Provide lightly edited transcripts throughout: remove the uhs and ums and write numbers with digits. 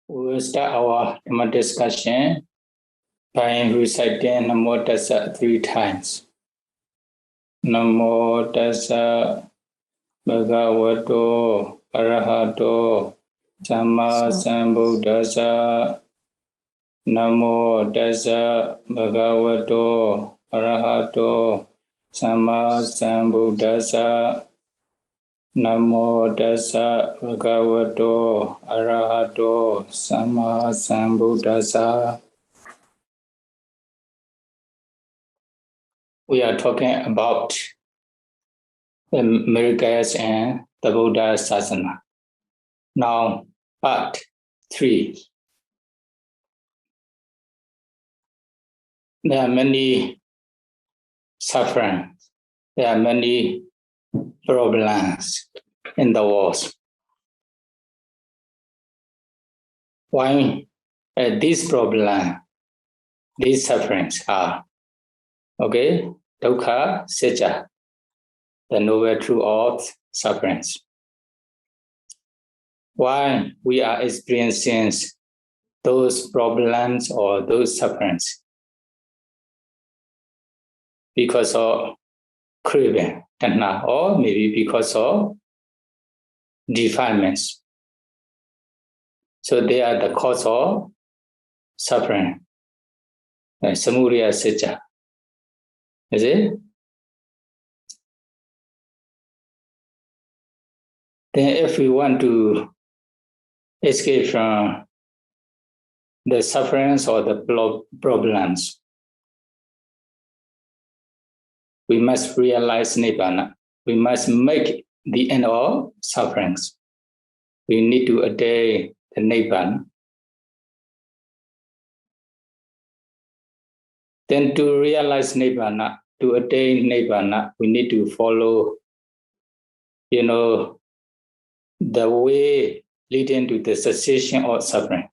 We will start our Dhamma discussion by reciting Namo Tassa 3 times. Namo Tassa Bhagavato Arahato Samma Sambuddhassa. Namo Tassa Bhagavato Arahato Samma Sambuddhassa. Namo Tassa Bhagavato Arahato Samma Sambuddhassa. We are talking about the miracles and the Buddhasāsana. Now, part 3. There are many sufferings. There are many problems in the world. Why these problems, these sufferings are, dukkha, sacca, the noble truth of sufferings. Why we are experiencing those problems or those sufferings? Because of craving, tanha, or maybe because of defilements. So they are the cause of suffering. Samudaya sacca. Is it? Then if we want to escape from the sufferings or the problems, we must realize Nibbana. We must make the end of sufferings. We need to attain the Nibbana. Then to realize Nibbana, to attain Nibbana, we need to follow, the way leading to the cessation of suffering.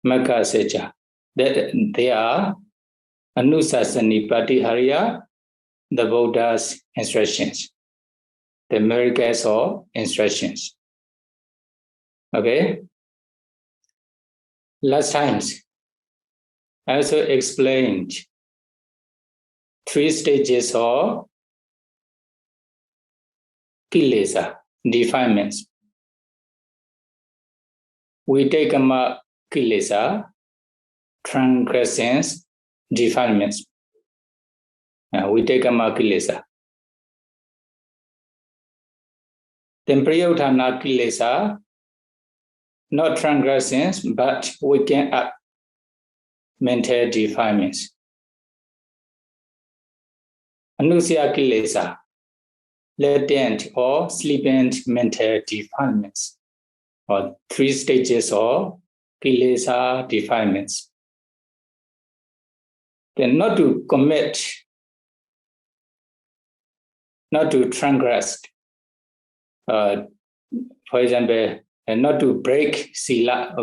Magga Sacca. They are Anusasani Pratihariya, the Buddha's instructions, the miracles of instructions. Okay? Last times, I also explained 3 stages of kilesa, defilements. We take kilesa, transgressions, defilements. We take kilesa. Then prayodhana kilesa, not transgressions, but waking up mental defilements. Anusaya kilesa, latent or sleeping mental defilements, or 3 stages of kilesa defilements. Then not to commit, not to transgress, for example, not to break sila,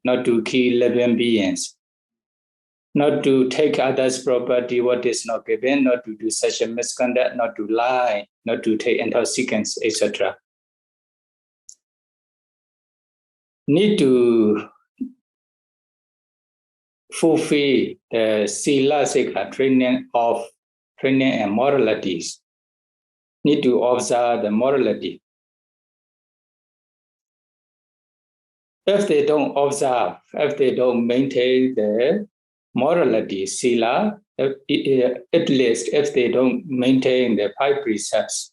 not to kill living beings, not to take others' property, what is not given, not to do such a misconduct, not to lie, not to take intoxicants, etc. Need to fulfill the sila sikha training and moralities. Need to observe the morality. If they don't observe, if they don't maintain the morality, sila, at least if they don't maintain the 5 precepts,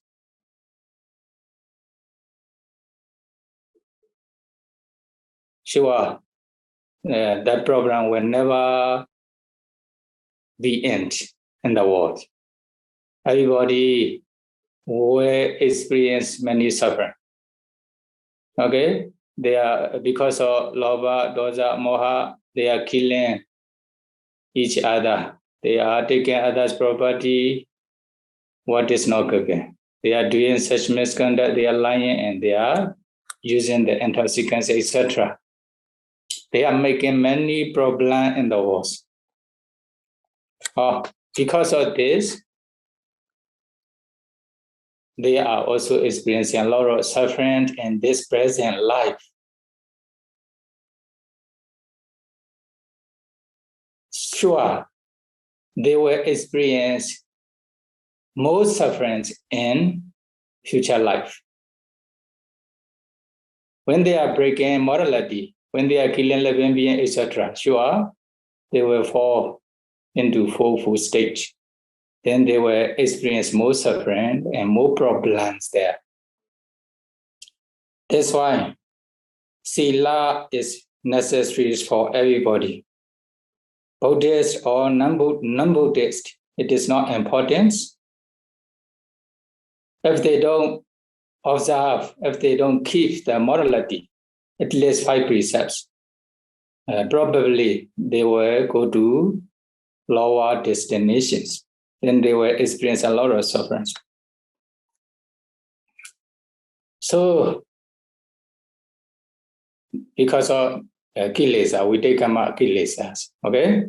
sure, that problem will never be end in the world. Everybody will experience many suffering. They are, because of lobha, dosa, moha, they are killing each other. They are taking others' property, what is not given. They are doing such misconduct, they are lying, and they are using the intoxicants, etc. They are making many problems in the world. Because of this, they are also experiencing a lot of suffering in this present life. sure they will experience more sufferings in future life. When they are breaking morality, when they are killing living beings, etc., sure, they will fall into fourfold stage. Then they will experience more suffering and more problems there. That's why Sila is necessary for everybody. Buddhist or non-Buddhist, it is not important. If they don't observe, if they don't keep the morality, at least 5 precepts, probably they will go to lower destinations. Then they will experience a lot of suffering. So, because of kilesa, we take kilesas, okay?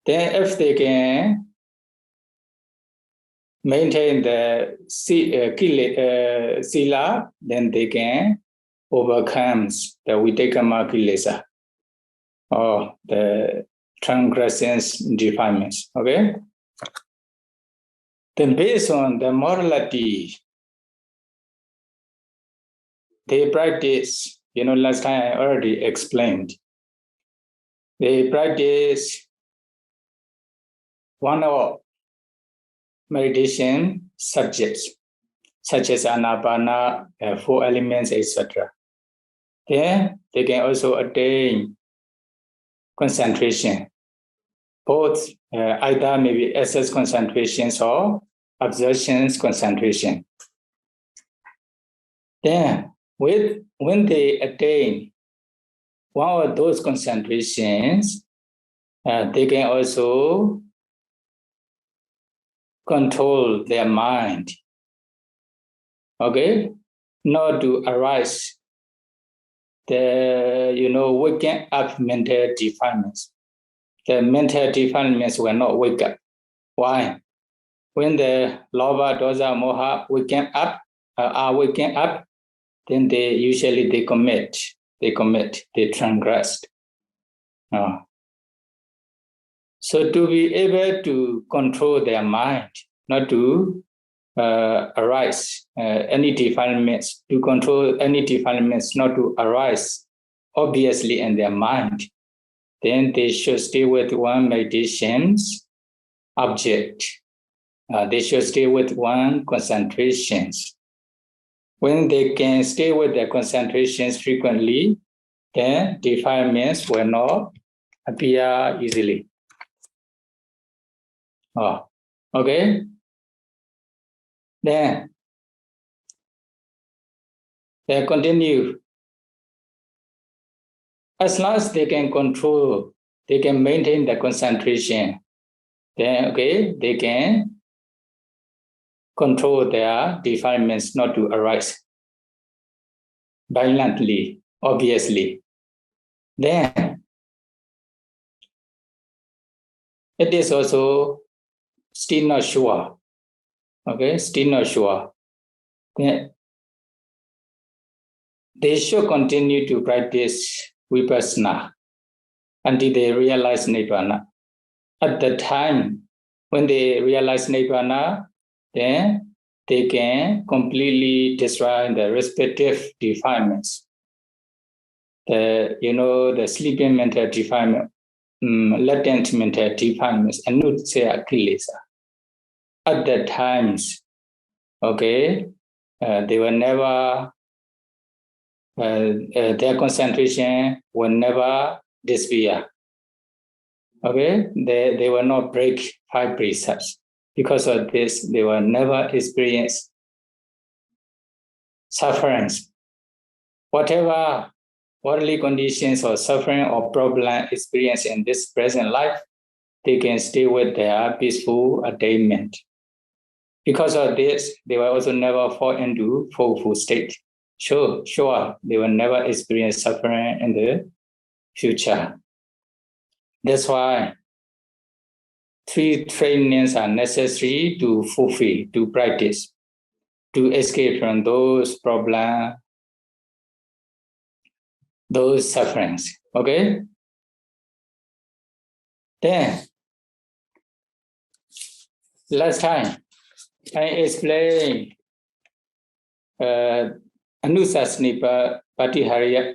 Then if they can maintain the sila, then they can overcome the Videkama kilesa, or the transgressions, defilements, okay? Then based on the morality, they practice, last time I already explained, they practice one of meditation subjects, such as anapana, 4 elements, etc. Then they can also attain concentration, both either maybe access concentrations or absorptions concentration. Then when they attain one of those concentrations, they can also control their mind, okay? Not to arise the, waking up mental defilements. The mental defilements will not wake up. Why? When the lobha, dosa, moha are waking up, then they usually commit, they transgress. So to be able to control their mind, not to arise any defilements, to control any defilements, not to arise obviously in their mind, then they should stay with one meditation's object. They should stay with one concentrations. When they can stay with their concentrations frequently, then defilements will not appear easily. Okay. Then they continue. As long as they can control, they can maintain the concentration, then they can control their defilements not to arise violently, obviously. Then it is also still not sure. Okay, still not sure. Then they should continue to practice vipassana until they realize nibbana. At the time when they realize nibbana, then they can completely destroy the respective defilements. The sleeping mental defilement, latent mental defilements, and anutsaya kilesa. At the times, they will never, their concentration will never disappear. Okay, they will not break 5 precepts. Because of this, they will never experience sufferings. Whatever worldly conditions or suffering or problem experienced in this present life, they can stay with their peaceful attainment. Because of this, they will also never fall into fourfold state. Sure, they will never experience suffering in the future. That's why 3 trainings are necessary to fulfill, to practice, to escape from those problems, those sufferings. Okay? Then, last time, I explained Anusasnipa Patihariya,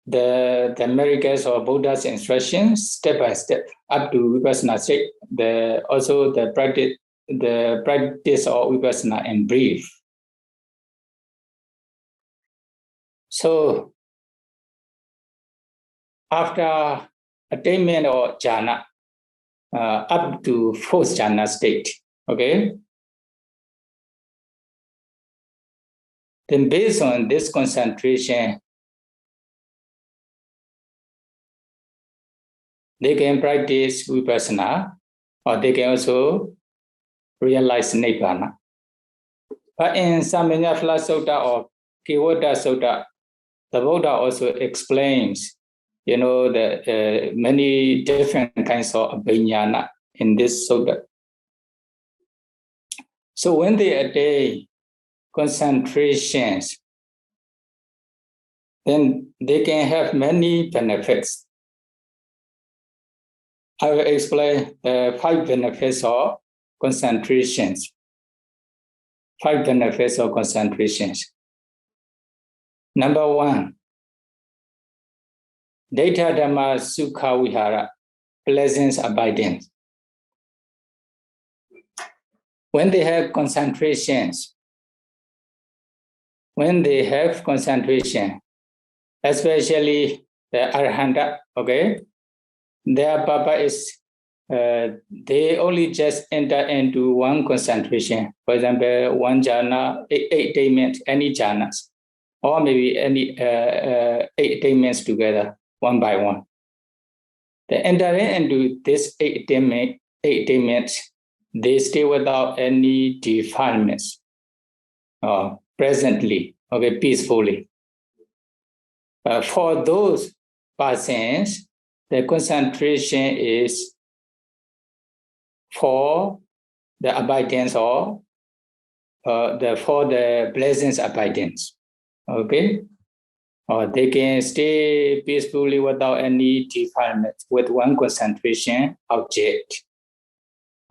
the miracles of Buddha's instructions, step by step, up to Vipassana state, also the practice of Vipassana in brief. So, after attainment of jhana, up to fourth jhana state, okay? Then based on this concentration, they can practice Vipassana, or they can also realize Nibbana. But in Samanyaphala Sutta or Kewata Sutta, the Buddha also explains, the many different kinds of abhiññāna in this sutta. So when they attain concentrations, then they can have many benefits. I will explain the 5 benefits of concentrations. 5 benefits of concentrations. Number 1, Daiṭṭha Dhamma Sukha Vihara, pleasant abidance. When they have concentrations, especially the Arahanta, okay, their purpose is they only just enter into one concentration. For example, one jhana, 8 attainments, any jhanas, or maybe any 8 attainments together, one by one. They enter into this 8 attainments, they stay without any defilements, presently, okay, peacefully. For those persons, the concentration is for the abidance or for the pleasant abidance, okay? Or they can stay peacefully without any defilements with one concentration object.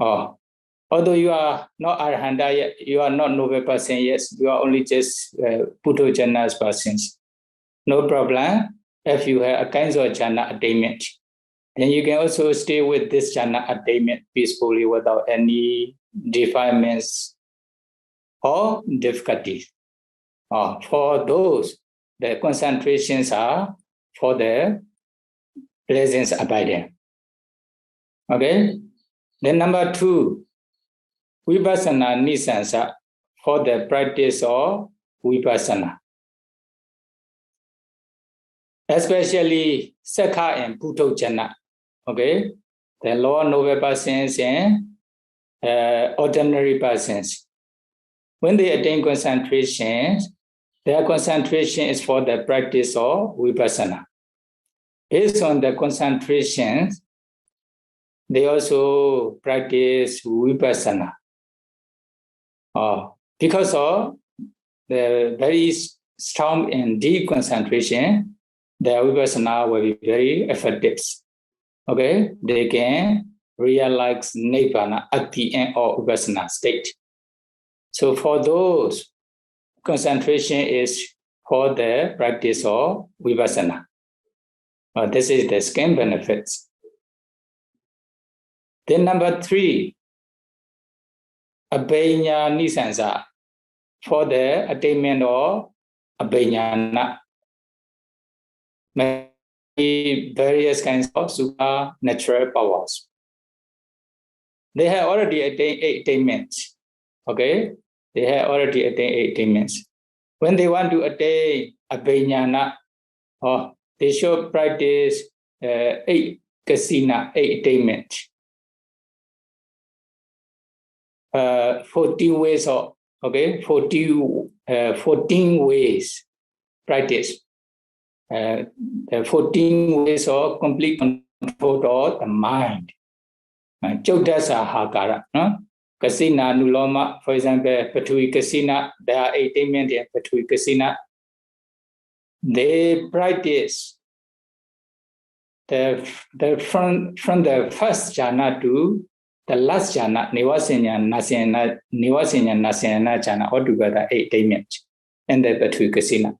Although you are not Arahanta yet, you are not noble person yet, you are only just Buddha-jhanas persons. No problem if you have a kind of jhana attainment. Then you can also stay with this jhana attainment peacefully without any defilements or difficulties. For those, the concentrations are for the pleasant abidance. Okay? Then number 2, Vipassana Nisansa, for the practice of Vipassana. Especially Sakha and Buddhajana, okay? The lower noble persons and ordinary persons. When they attain concentration, their concentration is for the practice of Vipassana. Based on the concentration, they also practice Vipassana. Because of the very strong and deep concentration, the Vipassana will be very effective. Okay, they can realize Nibbana at the end of Vipassana state. So for those, concentration is for the practice of Vipassana. This is the second benefits. Then number 3, Abhiññā Nisansa, for the attainment of Abhiññāna. Various kinds of supernatural powers. They have already attained 8 attainments. Okay? They have already attained 8 attainments. When they want to attain Abhiññāna, they should practice 8 kasina, 8 attainments. 14 ways of, okay, 14 ways practice. 14 ways of complete control of the mind. Jodasahakara, no? Kasina Nuloma, for example, Paṭvī Kasina, there are 8 attainments in Paṭvī Kasina. They practice from the first jhana to the last jhana, Nivasanya, Nasana, jhana, altogether 8 attainments, and the PATVH.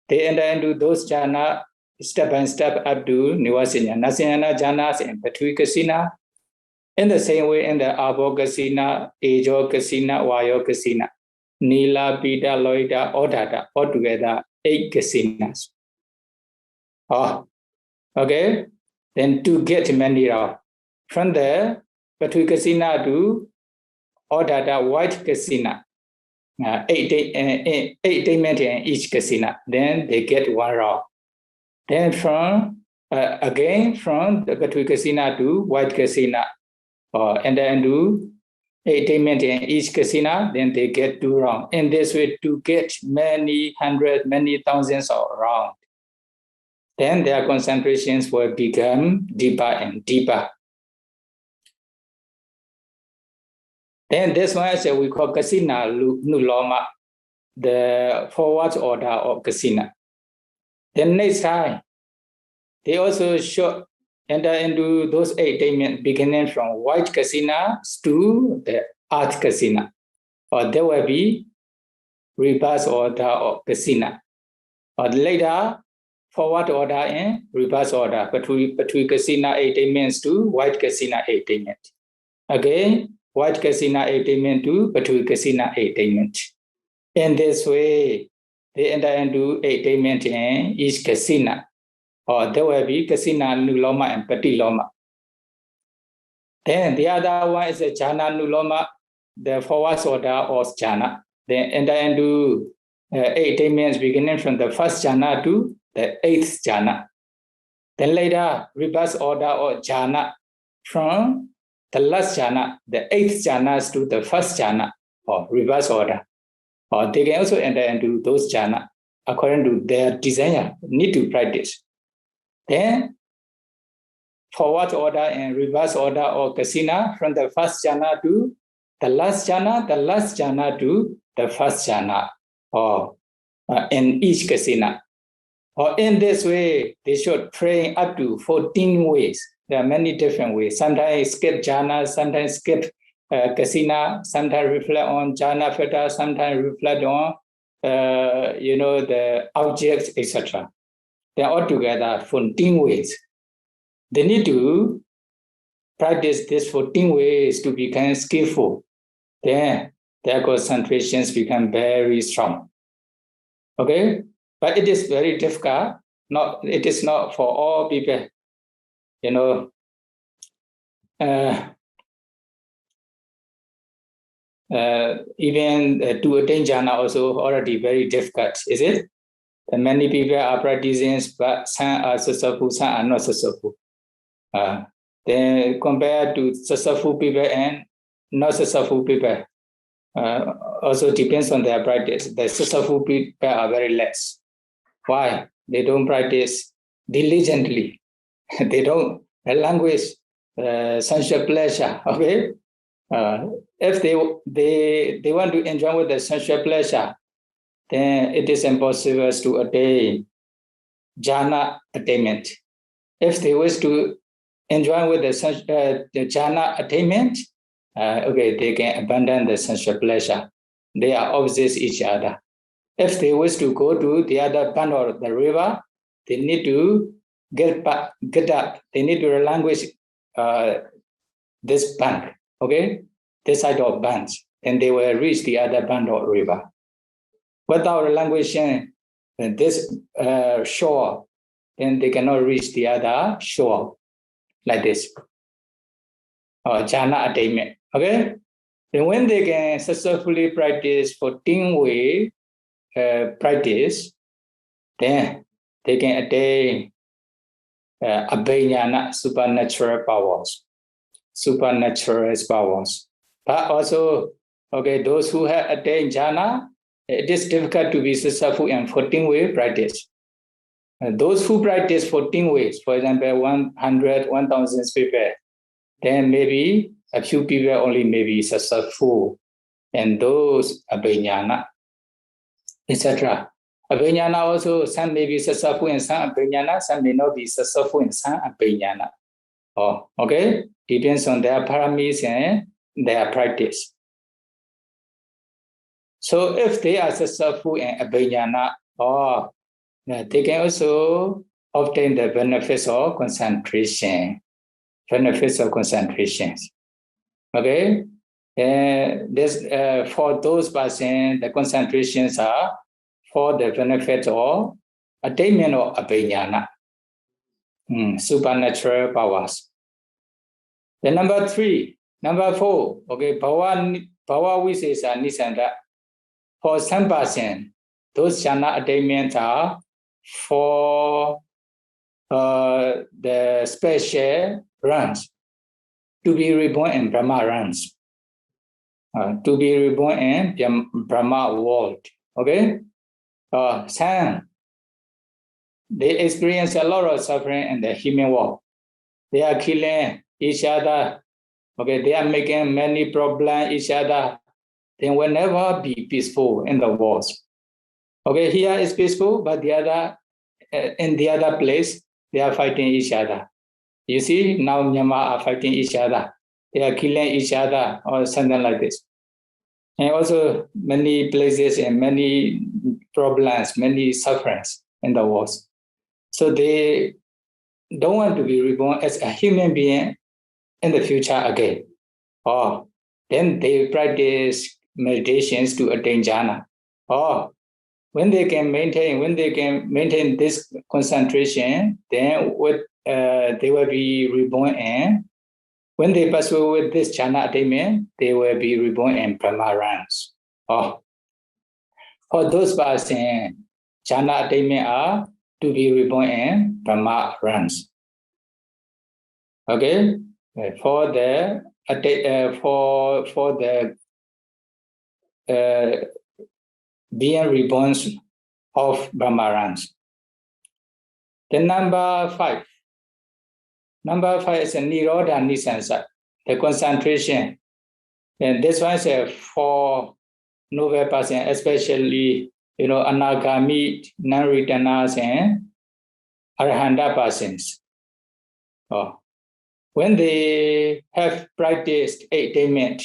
They enter into those jhana step by step up to Nivasanya, Nasana jhanas and PATVH. In the same way, in the Abhogasina, Ajogasina, Vayogasina, Nila, Pita, Loida, Odata, altogether 8 kasinas. Oh, okay. Then to get many from the PATVH to Odata, white kasina, 8 attainment in each kasina. Then they get 1 round. Then from again from the PATVH to white kasina. And then do 8 attainment in each kasina, then they get 2 rounds. In this way, to get many hundreds, many thousands of rounds. Then their concentrations will become deeper and deeper. Then this one is we call kasina nuloma, the forward order of kasina. Then next time, they also show enter into those 8 attainments beginning from white kasina to the earth kasina. Or there will be reverse order of kasina. Or later, forward order and reverse order between kasina 8 attainments to white kasina 8 attainment. Again, white kasina 8 attainment to between kasina 8 attainment. In this way, they enter into 8 attainment in each kasina. Or there will be kasina nuloma and patiloma. Then the other one is a jhana nuloma, the forward order of jhana. Then enter into 8 attainments beginning from the first jhana to the 8th jhana. Then later, reverse order of jhana from the last jhana, the 8th jhana to the first jhana, or reverse order. Or they can also enter into those jhana according to their desire, need to practice. Then forward order and reverse order of kasina from the first jhana to the last jhana to the first jhana, or in each kasina. Or in this way, they should pray up to 14 ways. There are many different ways. Sometimes skip jhana, sometimes skip kasina, sometimes reflect on jhana feta, sometimes reflect on the objects, etc. They are all together 14 ways. They need to practice these 14 ways to become skillful. Then their concentrations become very strong. Okay? But it is very difficult. It is not for all people. Even to attain jhana also already very difficult, is it? And many people are practicing, but some are successful, some are not successful. Then compared to successful people and not successful people, also depends on their practice. The successful people are very less. Why? They don't practice diligently. They don't language sensual pleasure. Okay, if they want to enjoy with the sensual pleasure, then it is impossible to attain jhana attainment. If they wish to enjoy with the jhana attainment, okay, they can abandon the sensual pleasure. They are opposite each other. If they wish to go to the other bank or the river, they need to get up. They need to relinquish this bank, okay, this side of banks, and they will reach the other bank or river. Without relinquishing this shore, then they cannot reach the other shore, like this. Jhana attainment. Okay? Then when they can successfully practice 14 way practice, then they can attain abhiññana, supernatural powers. Supernatural powers. But also, okay, those who have attained jhana, it is difficult to be successful in 14 way practice. Those who practice 14 ways, for example, 100, 1,000 people, then maybe a few people only may be successful, and those abhiññana, etc. Abhiñana also, some may be successful in some abhiñana, some may not be successful in some abhiñana. Oh, okay? Depends on their parameters and their practice. So if they are successful in abhiñana, they can also obtain the benefits of concentration. Benefits of concentration. Okay? For those persons, the concentrations are for the benefit of attainment of abhiñana, supernatural powers. Then number 4, okay, bhava visesa nisanda. For some persons, those jhana attainments are for the special runs, to be reborn in Brahma runs, to be reborn in Brahma world. Okay? Some, they experience a lot of suffering in the human world. They are killing each other. Okay, they are making many problems each other. They will never be peaceful in the world. Okay, here is peaceful, but in the other place, they are fighting each other. You see, now Myanmar are fighting each other. They are killing each other or something like this. And also many places and many problems, many sufferings in the world. So they don't want to be reborn as a human being in the future again. Then they practice meditations to attain jhana. When they can maintain this concentration, then they will be reborn in. When they pass away with this jhana attainment, they will be reborn in Brahma realms. For those persons, jhana attainment are to be reborn in Brahma realms. Okay, for the being reborn of Brahma realms. Then number 5. Number 5 is a Nirodha Nisansa, the concentration. And this one is for noble person, especially Anagami, non-returnees, and Arahanta persons. When they have practiced attainment,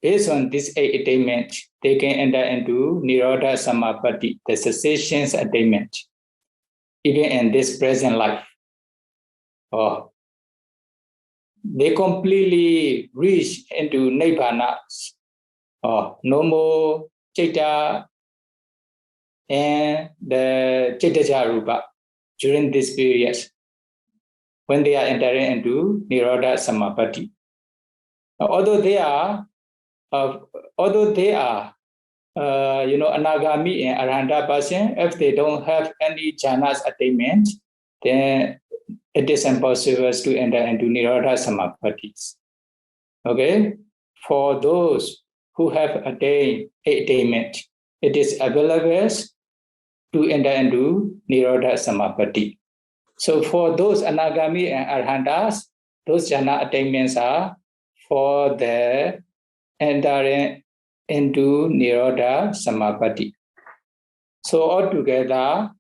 based on this attainment, they can enter into Nirodha Samapatti, the cessation's attainment, even in this present life. They completely reach into Nibbana, no more Citta and the Cittaja Rupa during this period when they are entering into Nirodha Samapatti. Although they are Anagami and Arahanta person, if they don't have any jhanas attainment, then it is impossible to enter into Nirodha Samapattis. Okay? For those who have attained attainment, it is available to enter into Nirodha Samapatti. So for those Anagami and Arhantas, those jhana attainments are for the entering into Nirodha Samapatti. So altogether,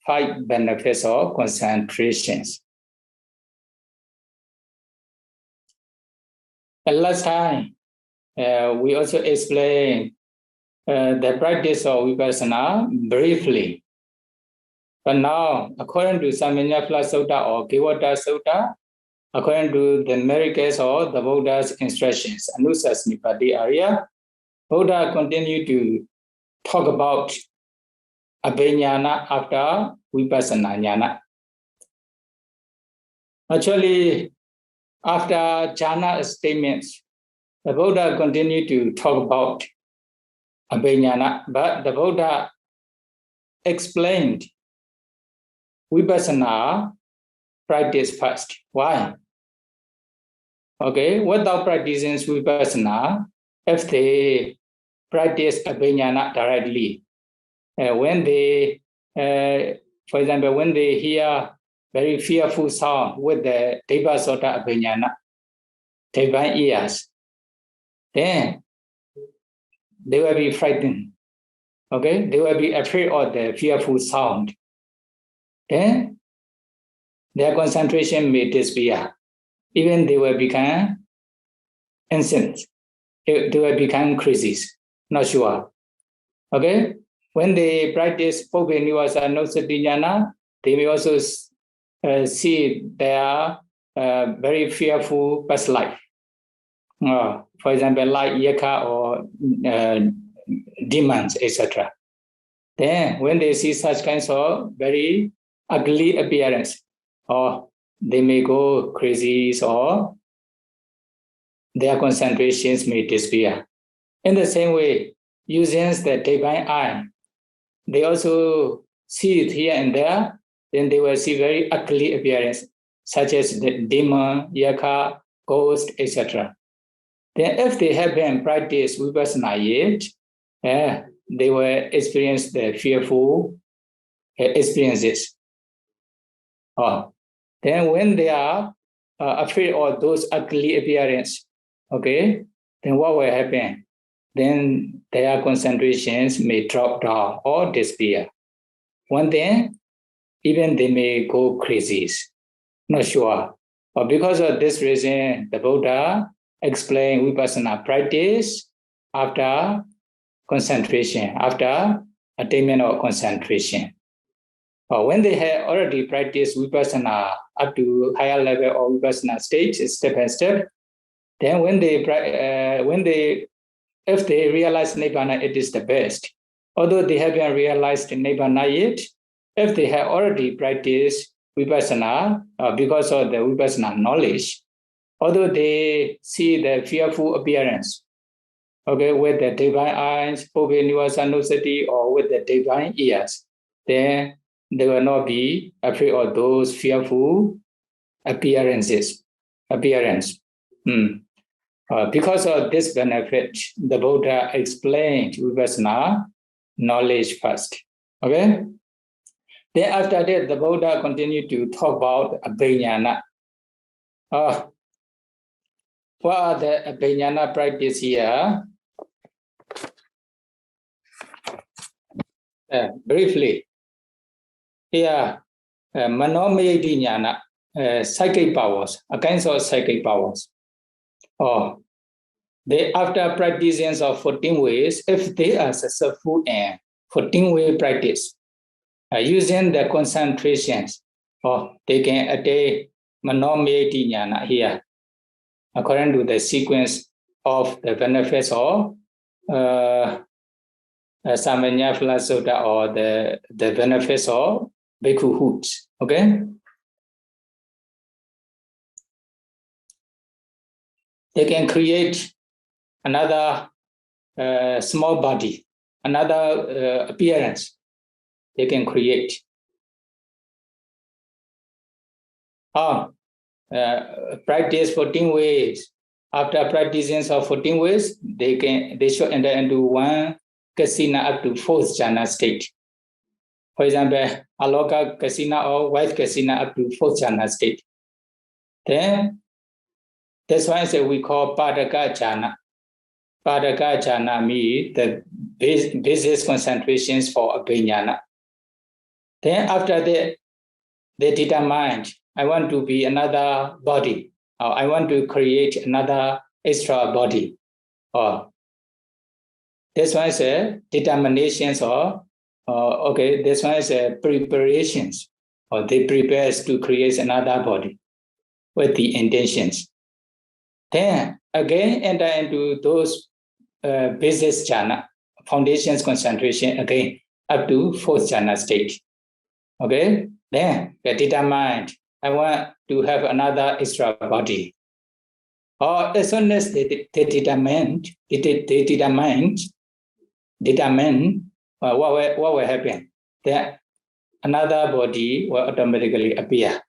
5 benefits of concentrations. And last time, we also explained the practice of Vipassana briefly. But now, according to Samanyaphala Sutta or Kevata Sutta, according to the miracles of the Buddha's instructions, Anusasnipati area, Buddha continued to talk about Abhiñana after Vipassana Jnana. Actually, after jhana statements, the Buddha continued to talk about Abhiñana, but the Buddha explained Vipassana practice first. Why? Okay, without practicing Vipassana, if they practice Abhiñana directly, when they, for example, when they hear very fearful sound with the Devasota Abhiñana, divine ears, then they will be frightened. Okay, they will be afraid of the fearful sound. Then their concentration may disappear. Even they will become instant. They will become crazy. Not sure. Okay, when they practice Buddhasāsana, they may also see their very fearful past life. For example, like yaka or demons, etc. Then, when they see such kinds of very ugly appearance, or they may go crazy, or their concentrations may disappear. In the same way, using the divine eye, they also see it here and there, then they will see very ugly appearance, such as the demon, yaka, ghost, etc. Then if they haven't practiced vipassana yet, they will experience the fearful experiences. Then when they are afraid of those ugly appearance, okay, then what will happen? Then their concentrations may drop down or disappear. One thing, even they may go crazy. Not sure. But because of this reason, the Buddha explained vipassana practice after concentration, after attainment of concentration. When they have already practiced vipassana up to higher level of vipassana stage, step by step, then if they realize nibbana, it is the best. Although they haven't realized nibbana yet, if they have already practiced vipassana because of the vipassana knowledge, although they see the fearful appearance, okay, with the divine eyes, or with the divine ears, then they will not be afraid of those fearful appearance. Because of this benefit, the Buddha explained vipassana knowledge first. Okay? Then after that, the Buddha continued to talk about abhiññāna. What are the abhiññāna practice here? Briefly, here, manomayati jnana, psychic powers, against all psychic powers. They, after practicing of 14 ways, if they are successful in 14-way practice, using the concentrations, they can attain manomayati jnana here, according to the sequence of the benefits of Samanya Sutta, or the benefits of bhikkhuhood. Okay? They can create another small body, another appearance. They can create. Practice 14 ways. After practicing of 14 ways, they should enter into one kasina up to 4th jhana state. For example, aloka kasina or white kasina up to 4th jhana state. Then that's why we call Padaka jhana. Padaka jhana means the basis concentrations for abhiññāna. Then after that, they determine, I want to be another body, or I want to create another extra body. This one is determinations, this one is preparations, or they prepare to create another body with the intentions. Then again enter into those basis jhana, foundations concentration, again up to 4th jhana state. Okay, then they determined, I want to have another extra body. Or as soon as they determine what will happen, then another body will automatically appear.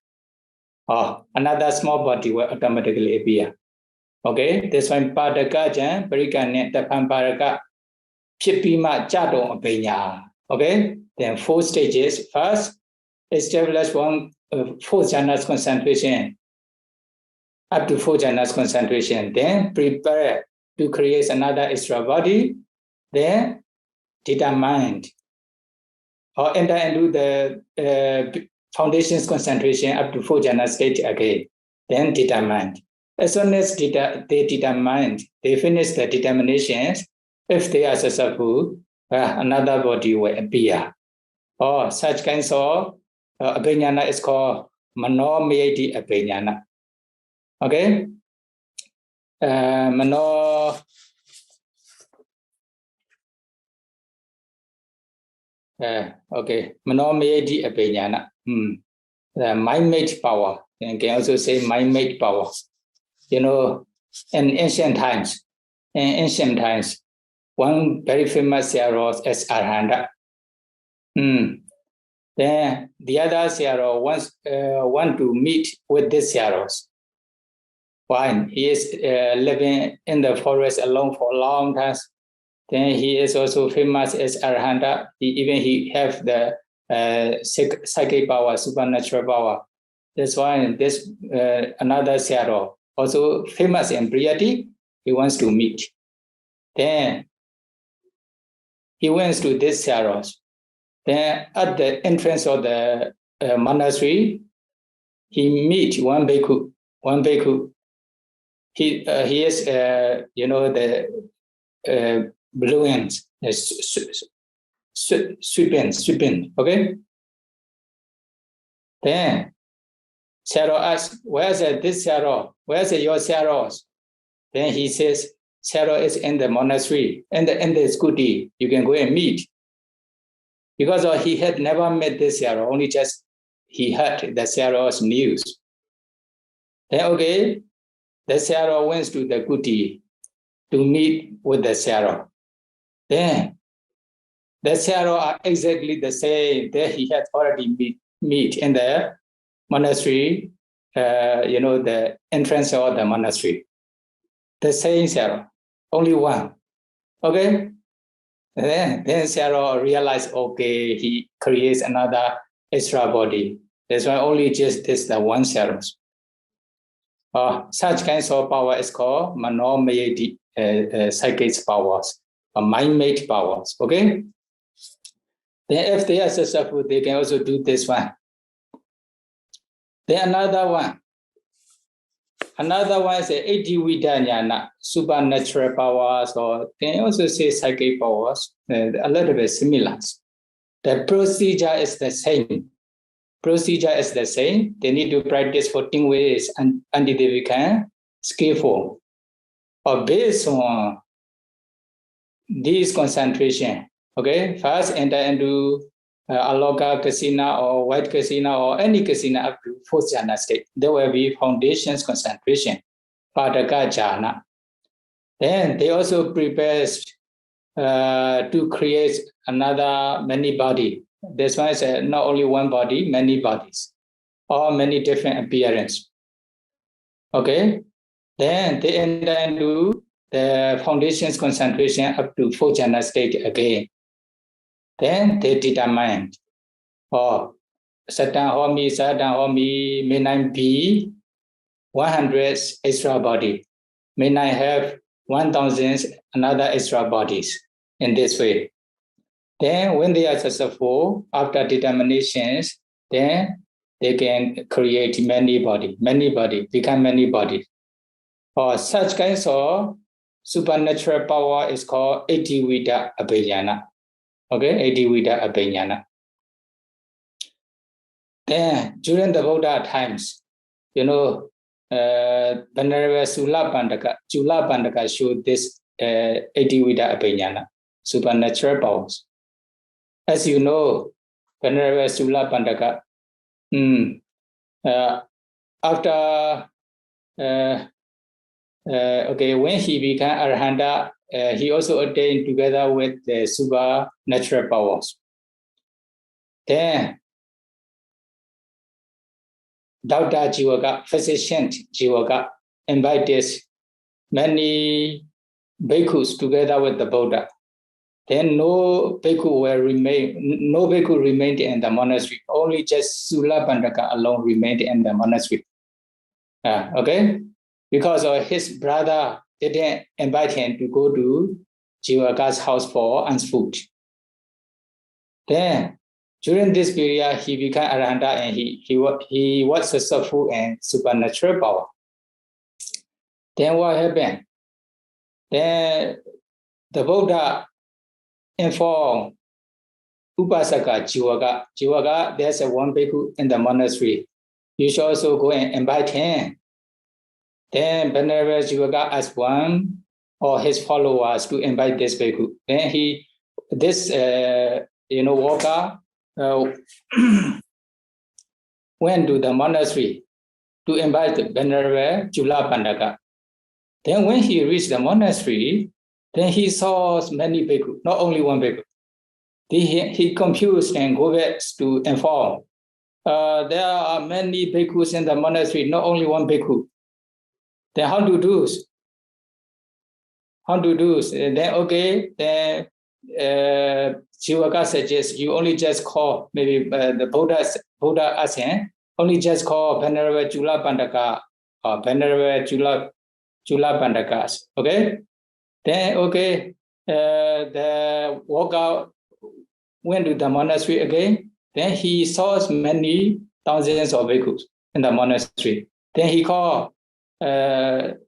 Or another small body will automatically appear. Okay, this one Padaka jan Parikane Tapan Chipima Chado Abhiññā. Okay, then 4 stages. First, establish 4th jhana's concentration, up to 4th jhana's concentration. Then prepare to create another extra body. Then determined, or enter into the foundations concentration up to 4 jhana state again, then determined. As soon as they determined, they finish the determinations, if they are successful, another body will appear. Or such kinds of abhiññana is called mano-mayati abhiññana. Okay? Mano-mayati abhiññana. The mind-made power. And can also say mind-made power. You know, in ancient times, one very famous Sayadaw is Arhanta. Then the other Sayadaw want to meet with this Sayadaw. One, he is living in the forest alone for a long time. Then he is also famous as Arhanta. He have the psychic power, supernatural power. That's why this another Sayadaw, also famous in Priyati, he wants to meet. Then he went to this Sayadaw. Then at the entrance of the monastery, he meet one bhikkhu. He is the brilliant, sweeping. Okay. Then Sayadaw asks, "Where's this Sayadaw? Where's your Sayadaw?" Then he says, "Sayadaw is in the monastery, in the skuti. You can go and meet." Because he had never met this Sayadaw, only just he heard the Sayadaw's news. Then okay, the Sayadaw went to the kuti to meet with the Sayadaw. Then the Sayadaw are exactly the same that he had already meet in the monastery, the entrance of the monastery. The same Sayadaw, only one. Okay? Then Sayadaw realized, okay, he creates another extra body. That's why only just this the one Sayadaw. Such kinds of power is called mano-mayati psychic powers, or mind-made powers. Okay? Then if they are successful, they can also do this one. Then another one is the Iti-Vidanyana, supernatural powers, or they also say psychic powers, a little bit similar. The procedure is the same. They need to practice 14 ways until they become skillful. Or based on this concentration, okay, first enter into Aloka Kasina or White Kasina or any Kasina up to 4th jhana state. There will be foundations concentration, Padaka jhana. Then they also prepare to create another many body. That's why it's not only one body, many bodies, or many different appearance. Okay, then they enter into the foundations concentration up to 4th jhana state again. Then they determine, Satan Homi, may not be 100 extra body, may not have 1,000 another extra bodies in this way. Then when they are successful, after determinations, then they can create many body, become many bodies. Or such kinds of supernatural power is called Iti-Vida Abhiññana. Okay, Iti-Vida Abhiññana. Then during the Buddha times, Venerable Sula Pandaka showed this Iti-Vida Abhiññana, supernatural powers. As you know, Venerable Sula Pandaka, after when he became Arhanta, he also attained together with the supernatural powers. Then Dr. Jivaka, physician Jivaka, invited many bhikkhus together with the Buddha. Then no bhikkhu remained in the monastery. Only just Sula Pandaka alone remained in the monastery. Okay? Because his brother didn't invite him to go to Jivaka's house for food. Then during this period, he became Arahanta and he was successful in supernatural power. Then what happened? Then the Buddha informed Upasaka Jivaga. Jivaga, there's a one bhikkhu in the monastery. You should also go and invite him. Then Venerable Jivaga asked one or his followers to invite this bhikkhu. Then this worker went to the monastery to invite Venerable Jula Pandaka. Then when he reached the monastery, then he saw many bhikkhu, not only one bhikkhu. He confused and go back to inform. There are many bhikkhus in the monastery, not only one bhikkhu. Then how to do? Then okay, then Jivaka suggests you only just call, maybe the Buddha asked him, only just call Venerable Jula Pandaka or Venerable Jula Pandakas. Okay? Then okay, the walkout went to the monastery again. Then he saw many thousands of bhikkhus in the monastery. Then he called the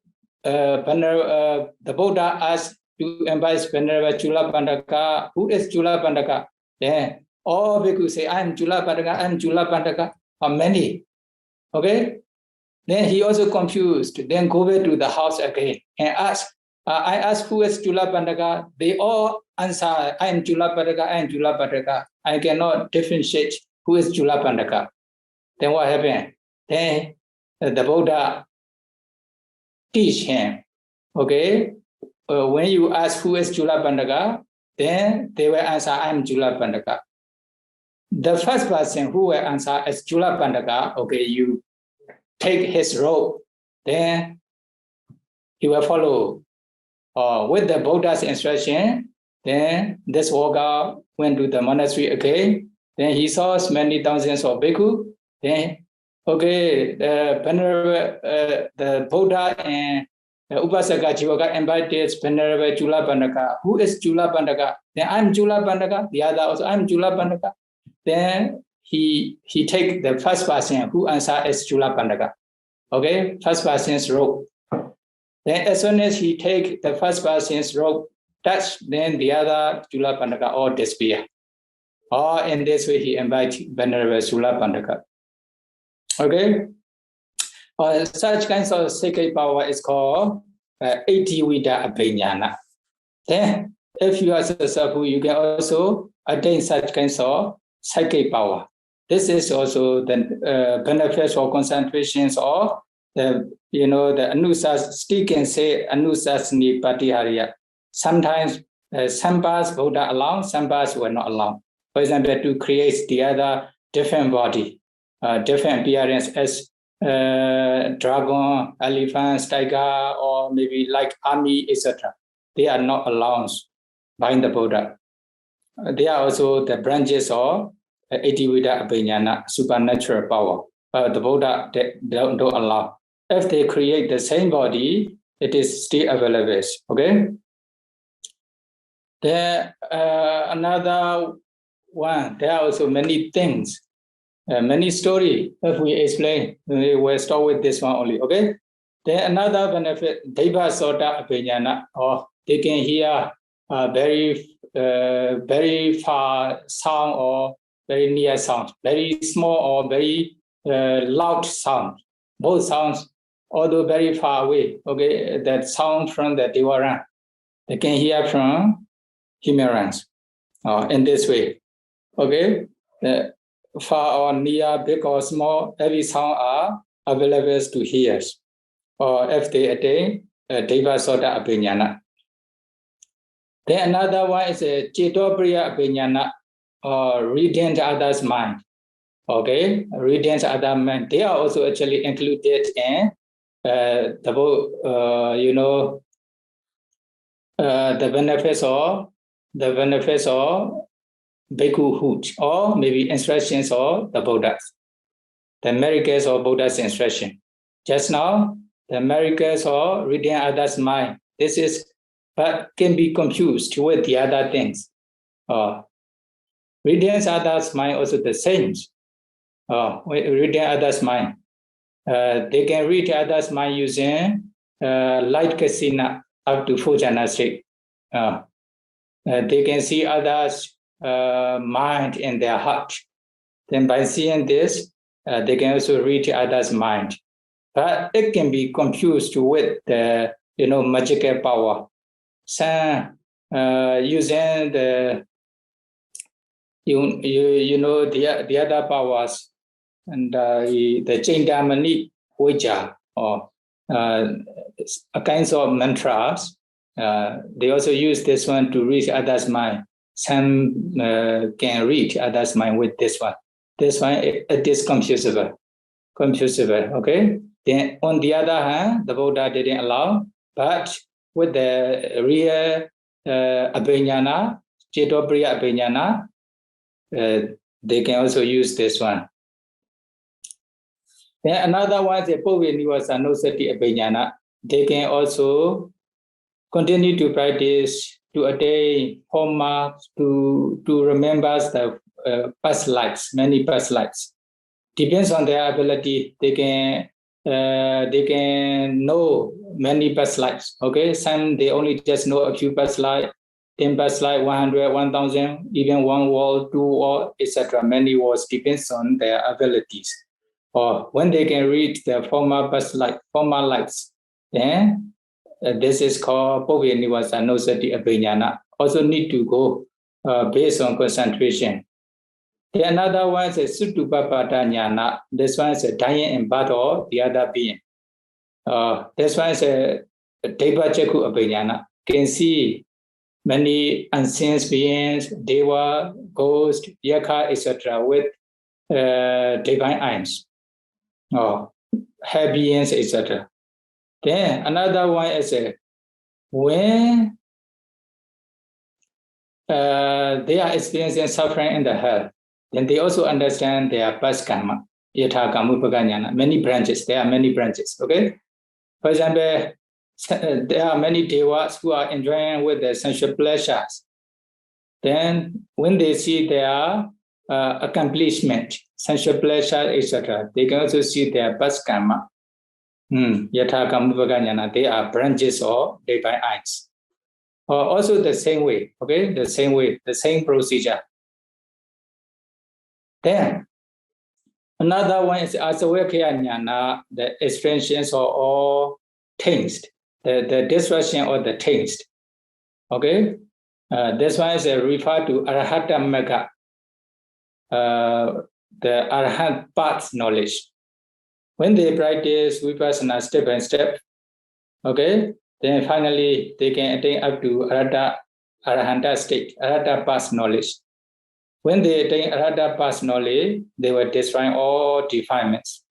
Buddha asked to invite Venerable Jula Pandaka. Who is Jula Pandaka? Then all bhikkhus say, I am Jula Pandaka, I am Jula Pandaka. How many? Okay? Then he also confused. Then go back to the house again and ask. I asked who is Jula Pandaka. They all answer, I am Jula Pandaka, I am Jula Pandaka. I cannot differentiate who is Jula Pandaka. Then what happened? Then the Buddha teach him, okay, when you ask who is Jula Pandaka, then they will answer, I am Jula Pandaka. The first person who will answer is Jula Pandaka, okay, you take his robe, then he will follow. With the Buddha's instruction, then this walker went to the monastery again. Then he saw many thousands of bhikkhu. Then, okay, the Buddha and Upasaka Jivaka invited Venerable Jula Pandaka. Who is Jula Pandaka? Then I'm Jula Pandaka. The other also, I'm Jula Pandaka. Then he take the first person who answer is Jula Pandaka. Okay, first person's robe. Then as soon as he take the first person's robe, then the other Jula Pandaka all disappear. Or in this way, he invites Venerable Jula Pandaka. Okay? Such kinds of sacred power is called Iti-Vita Abhiññana. Then, if you are successful, you can also attain such kinds of psychic power. This is also the benefits or concentrations of the anusas. Still can say anusasani patihariya. Sometimes some parts Buddha allow, some parts were not allowed. For example, to create the other different body, different appearance as dragon, elephant, tiger, or maybe like army, etc. They are not allowed by the Buddha. They are also the branches of Iti-Vita Abhiññana, supernatural power. The Buddha don't allow. If they create the same body, it is still available. Okay. There another one. There are also many things, many stories. If we explain, we will start with this one only. Okay. Then another benefit, Buddhasāsana Abhiññana, or they can hear very far sound or very near sound, very small or very loud sound. Both sounds, although very far away, okay, that sound from the Devara, they can hear from Himalayan in this way. Okay, far or near, big or small, every sound are available to hear. Or if they attain Buddhasāsana Abhiññana. Then another one is a Cetopriya Abhiññana, or reading the other's mind. Okay, reading the other mind. They are also actually included in the benefits of bhikkhuhood, or maybe instructions of the Buddhas, the miracles of Buddha's instruction. Just now, the miracles of reading others' mind. This is, but can be confused with the other things. Reading others' mind also the same. Reading others' mind. They can read others' mind using light kasina up to 4 jhana state. They can see others' mind in their heart. Then by seeing this, they can also read others' mind. But it can be confused with the magical power. Some using the the other powers and the Chandamani Puja or kinds of mantras. They also use this one to read others' mind. Some can read others' mind with this one. This one it is confusable. Okay. Then on the other hand, the Buddha didn't allow, but with the real abhiññana, Cetopriya abhiññana, they can also use this one. Then another one is the PATVH abhiññana. They can also continue to practice to attain hallmarks, to remember the past lives, many past lives. Depends on their ability. They can know many past lives. Okay, some they only just know a few past lives, 10 past lives, 100, 1,000, even 1 world, 2 world, etc. Many worlds depends on their abilities. Or when they can read the former past life, former lives, then this is called PATVH abhiññana. Also need to go based on concentration. The another one is Sutupapata Jnana. This one is a dying in battle, the other being. This one is a Deva Chaku abhiññana. Can see many unseen beings, Deva, ghost, Yaka, etc. with divine eyes. Hair beings, etc. Then another one is when they are experiencing suffering in the hell, then they also understand their past karma, yatha kamupaka jnana, many branches. There are many branches. Okay. For example, there are many devas who are enjoying with the sensual pleasures. Then when they see their accomplishment, sensual pleasure, etc., they can also see their past karma. Yatha kamupaka jnana, they are branches or divine eyes. Also the same way, okay, the same way, the same procedure. Then another one is asavakya jnana, the expansions of all things, the destruction of the things. Okay, this one is referred to arahata magga, the arahant path knowledge. When they practice vipassana step by step, okay, then finally they can attain up to arahanta state, arahata path knowledge. When they attain arahata path knowledge, they will destroy all defilements.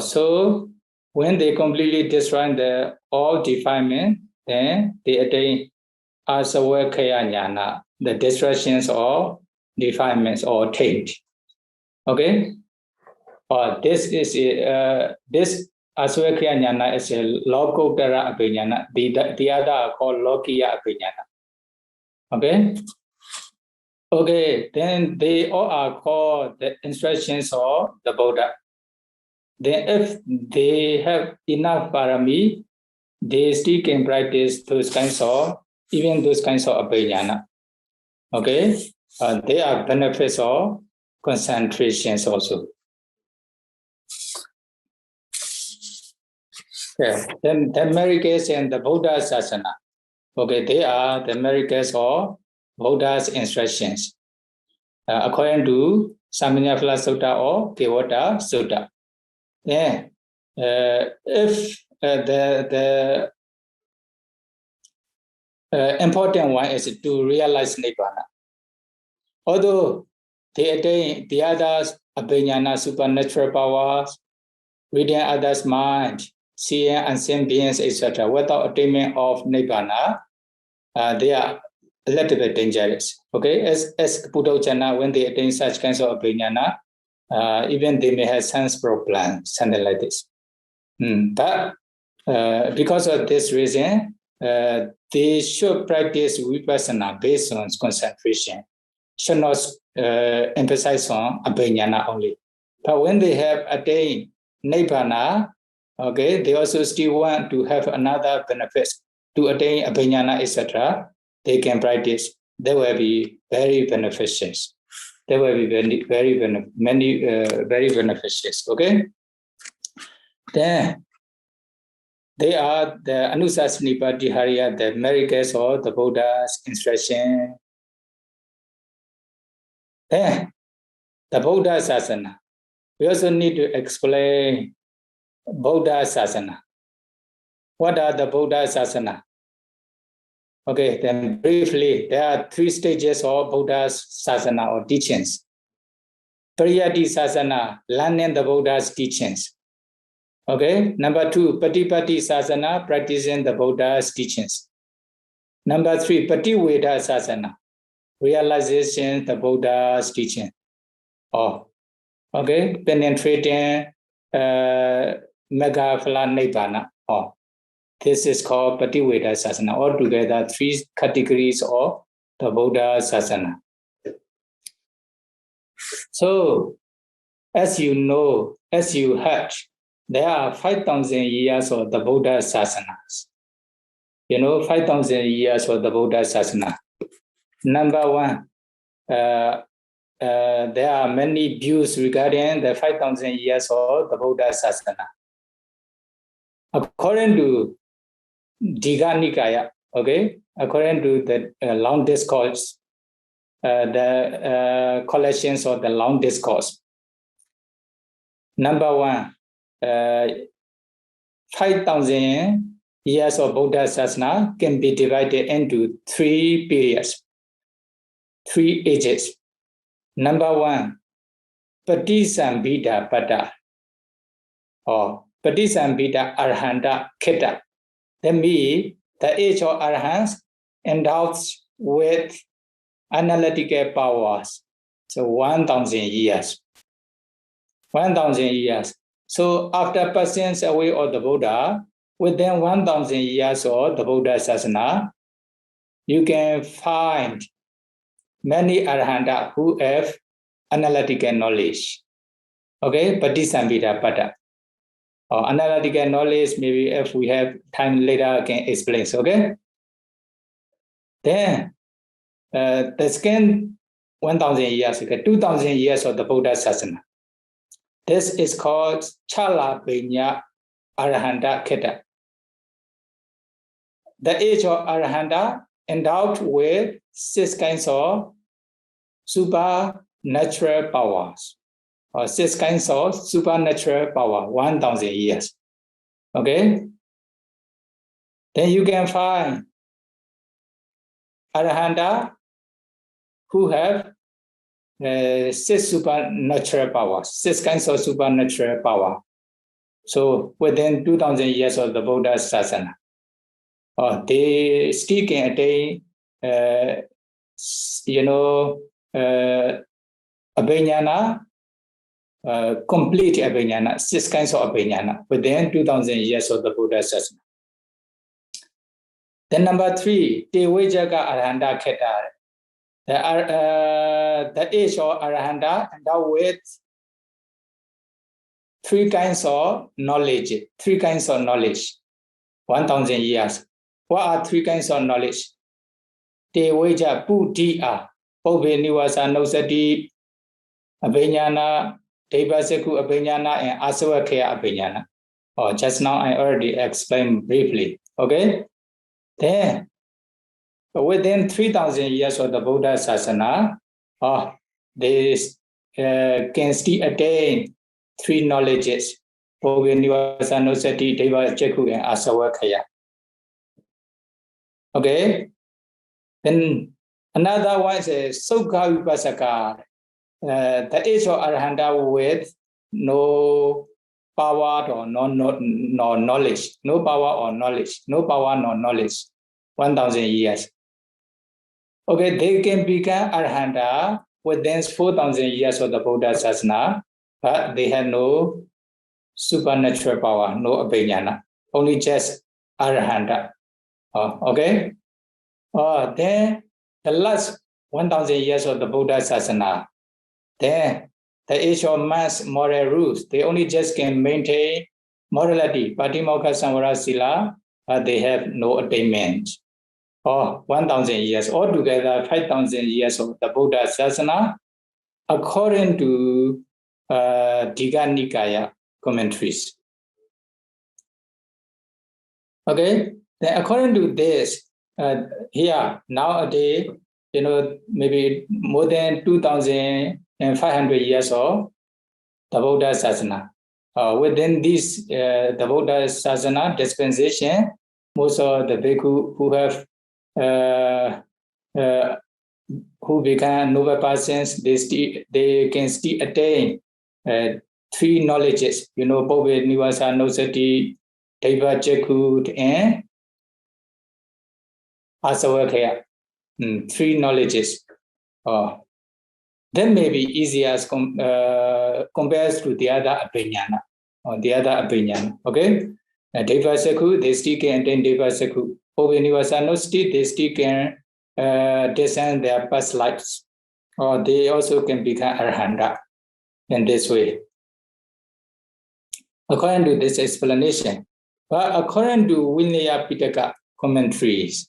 So when they completely destroy all defilement, then they attain asavakya jnana, the destructions of defilements or taint. Okay. This is this asavakya jnana is a lokuttara abhiññana. The other are called lokiya abhiññana. Okay. Okay, then they all are called the instructions of the Buddha. Then if they have enough parami, they still can practice those kinds of abhiññana. Okay, they are benefits of concentrations also. Yeah. Then the miracles and the Buddhasāsana. Okay, they are the miracles of Buddha's instructions, according to Samanyaphala Sutta or Kevata Sutta. Yeah. If the important one is to realize Nibbana. Although they attain the others abhiññana, supernatural powers, reading others' mind, seeing unseen beings, etc., without attainment of Nibbana, they are a little bit dangerous. Okay, as Buddhasāsana, when they attain such kinds of abhiññana, even they may have sense problems, something like this. But because of this reason, they should practice vipassana based on concentration. Should not emphasize on abhiññana only. But when they have attained nibbana, okay, they also still want to have another benefit to attain abhiññana, etc. They can practice. They will be very beneficial. They will be very beneficial. Okay. Then they are the Anusasani Pratihariya, the miracles or the Buddha's instruction. Then the Buddhasāsana. We also need to explain Buddhasāsana. What are the Buddhasāsana? Okay, then briefly, there are 3 stages of Buddhasāsana or teachings. Pariyati-sāsana, learning the Buddha's teachings. Okay, number 2, Patipati-sāsana, practicing the Buddha's teachings. Number 3, Pativeda-sāsana, realization the Buddha's teaching. Oh, okay, penetrating Megaphala Nibbana. Oh, this is called Pativeda-sāsana. Altogether, 3 categories of the Buddhasāsana. So, as you know, as you heard, there are 5,000 years of the Buddhasasanas. You know, 5,000 years of the Buddhasāsana. Number 1, there are many views regarding the 5,000 years of the Buddhasāsana. According to Digha Nikaya, okay, according to the long discourse, the collections of the long discourse. Number 1, 5,000 years of Buddhasāsana can be divided into 3 periods, 3 ages. Number 1, Patisambhida Pada, or Patisambhida Arhanta Kheta. That means the age of Arhants endowed with analytical powers. So 1,000 years. 1,000 years. So after passing away of the Buddha, within 1,000 years of the Buddhasāsana, you can find many Arhanta who have analytical knowledge. Okay, Patisambhida Pada. Or analytical knowledge, maybe if we have time later, I can explain. Okay. Then the second 1,000 years, okay, 2,000 years of the Buddhasāsana. This is called Chala Pinya Arhanta Kheta. The age of Arhanta endowed with 6 kinds of supernatural powers, or 6 kinds of supernatural power, 1,000 years. Okay? Then you can find Arhanta who have 6 supernatural powers, 6 kinds of supernatural power. So within 2,000 years of the Buddhasāsana, they still can attain, abhiññana, complete abhiññana, 6 kinds of abhiññana within 2,000 years of the Buddhasāsana. Then number 3, Tevajaka Arhanta Kheta. The age of Arhanta endowed with 3 kinds of knowledge, 3 kinds of knowledge, 1,000 years. What are 3 kinds of knowledge? Tevaja Puddhiya, Obhe Nivasa Nosati, Abhiññana, Devasaku Abhiññana, and Asavakaya Abhiññana. Just now I already explained briefly. Okay? Then, within 3,000 years of the Buddhasāsana, they can still attain 3 knowledges: Obhe Nivasa Nosati, Devasaku, and Asavakaya. Okay? Then another one is Sukha Vipasaka, the age of Arhanta with no power or no knowledge, no power or knowledge, no power nor knowledge, 1,000 years. Okay, they can become Arhanta within 4,000 years of the Buddhasāsana, but they have no supernatural power, no abhiññana, only just Arhanta. Okay? Then the last 1,000 years of the Buddhasāsana, then the age of mass moral rules, they only just can maintain morality, Patimokha Samvara Sila, but they have no attainment. Or 1,000 years, altogether 5,000 years of the Buddhasāsana, according to Digha Nikaya commentaries. Okay, then according to this, here nowadays, maybe more than 2,500 years of the Buddhasāsana. Within this, the Buddhasāsana dispensation, most of the bhikkhu who have who become noble persons, they can still attain 3 knowledges. Bhove Nivasa Nosati, Daiva Jakut, and Asavakaya. 3 knowledges. That may be easier as compared to the other opinion. Okay? Daiva Jakut, they still can attain Daiva Jakut. Bhove Nivasa Nosati, they still can descend their past lives, or they also can become arhanta in this way. According to this explanation, but according to Vinaya Pitaka commentaries,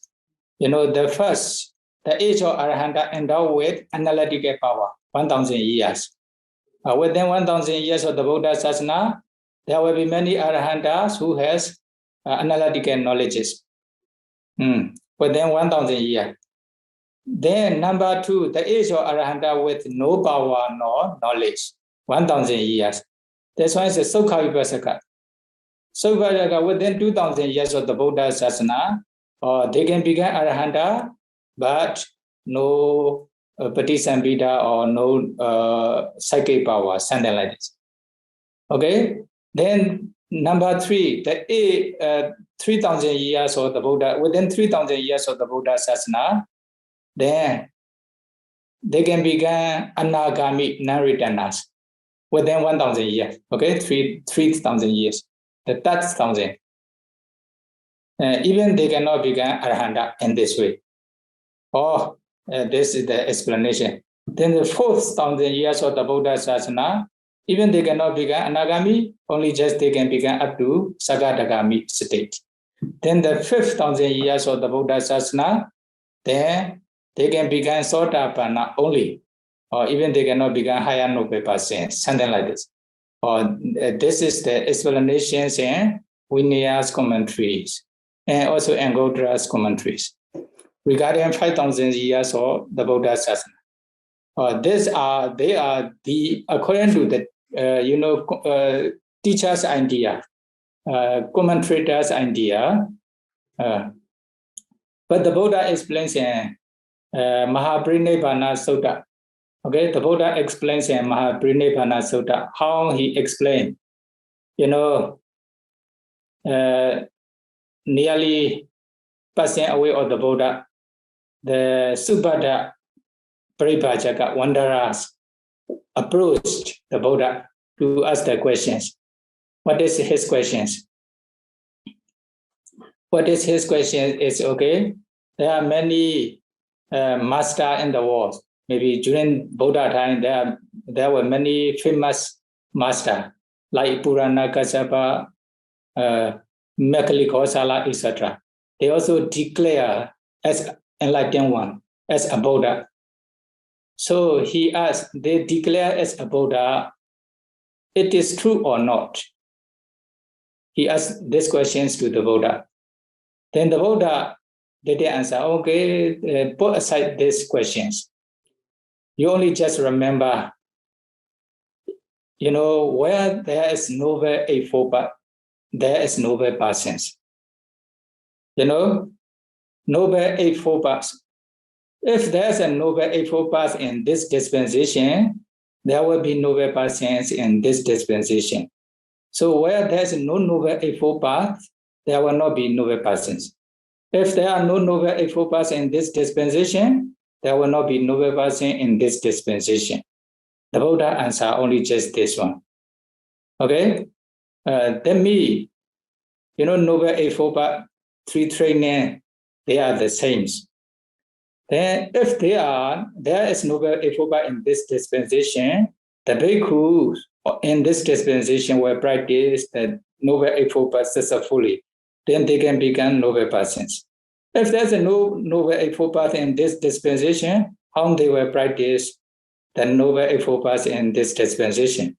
the age of arhanta endowed with analytical power, 1,000 years. Within 1,000 years of the Buddhasāsana, there will be many arhantas who has analytical knowledges. Within 1,000 years. Then number 2, the age of arahanta with no power nor knowledge, 1,000 years. This one is a Sukha-vipasaka. Sukha-vipasaka, within 2,000 years of the Buddhasāsana, they can become arahanta, but no patisambhida or no psychic power, something like this. Okay? Then number 3, the 3,000 years of the Buddha, within 3,000 years of the Buddhasāsana, then they can become anagami, non-returners, within 1,000 years. Okay, 3,000 years. The 3,000. Even they cannot become arhanta in this way. This is the explanation. Then the 4,000 years of the Buddhasāsana, even they cannot become anagami, only just they can become up to sagadagami state. Then the 5,000 years of the Buddhasāsana, then they can become Sotapanna only, or even they cannot become higher noble persons, something like this. This is the explanations in Vinaya's commentaries, and also Angotra's commentaries regarding 5,000 years of the Buddhasāsana. They are the according to the teacher's idea, commentator's idea. But the Buddha explains in Mahaparinibbana Sutta. Okay, the Buddha explains in Mahaparinibbana Sutta how he explained, nearly passing away of the Buddha, the Subhadda Paribhajaka wanderers approached the Buddha to ask the questions. What is his questions? What is his question is, okay, there are many masters in the world. Maybe during Buddha time, there were many famous masters like Purana Kassapa, Mekali Kosala, etc. They also declare as enlightened one, as a Buddha. So he asked, they declare as a Buddha, it is true or not? He asked these questions to the Buddha. Then the Buddha did answer, okay, put aside these questions. You only just remember, where there is noble eightfold path, there is noble persons. Noble eightfold path. If there's a noble eightfold path in this dispensation, there will be noble persons in this dispensation. So where there's no noble eightfold path, there will not be noble persons. If there are no noble eightfold paths in this dispensation, there will not be noble person in this dispensation. The Buddha answer only just this one. Okay? Then me, noble eightfold path, 3 training, they are the same. Then if there is Noble Eightfold Path in this dispensation, the bhikkhus in this dispensation will practice the Noble Eightfold Path successfully. Then they can become noble persons. If there's a Noble Eightfold Path in this dispensation, how they will practice the Noble Eightfold Path in this dispensation?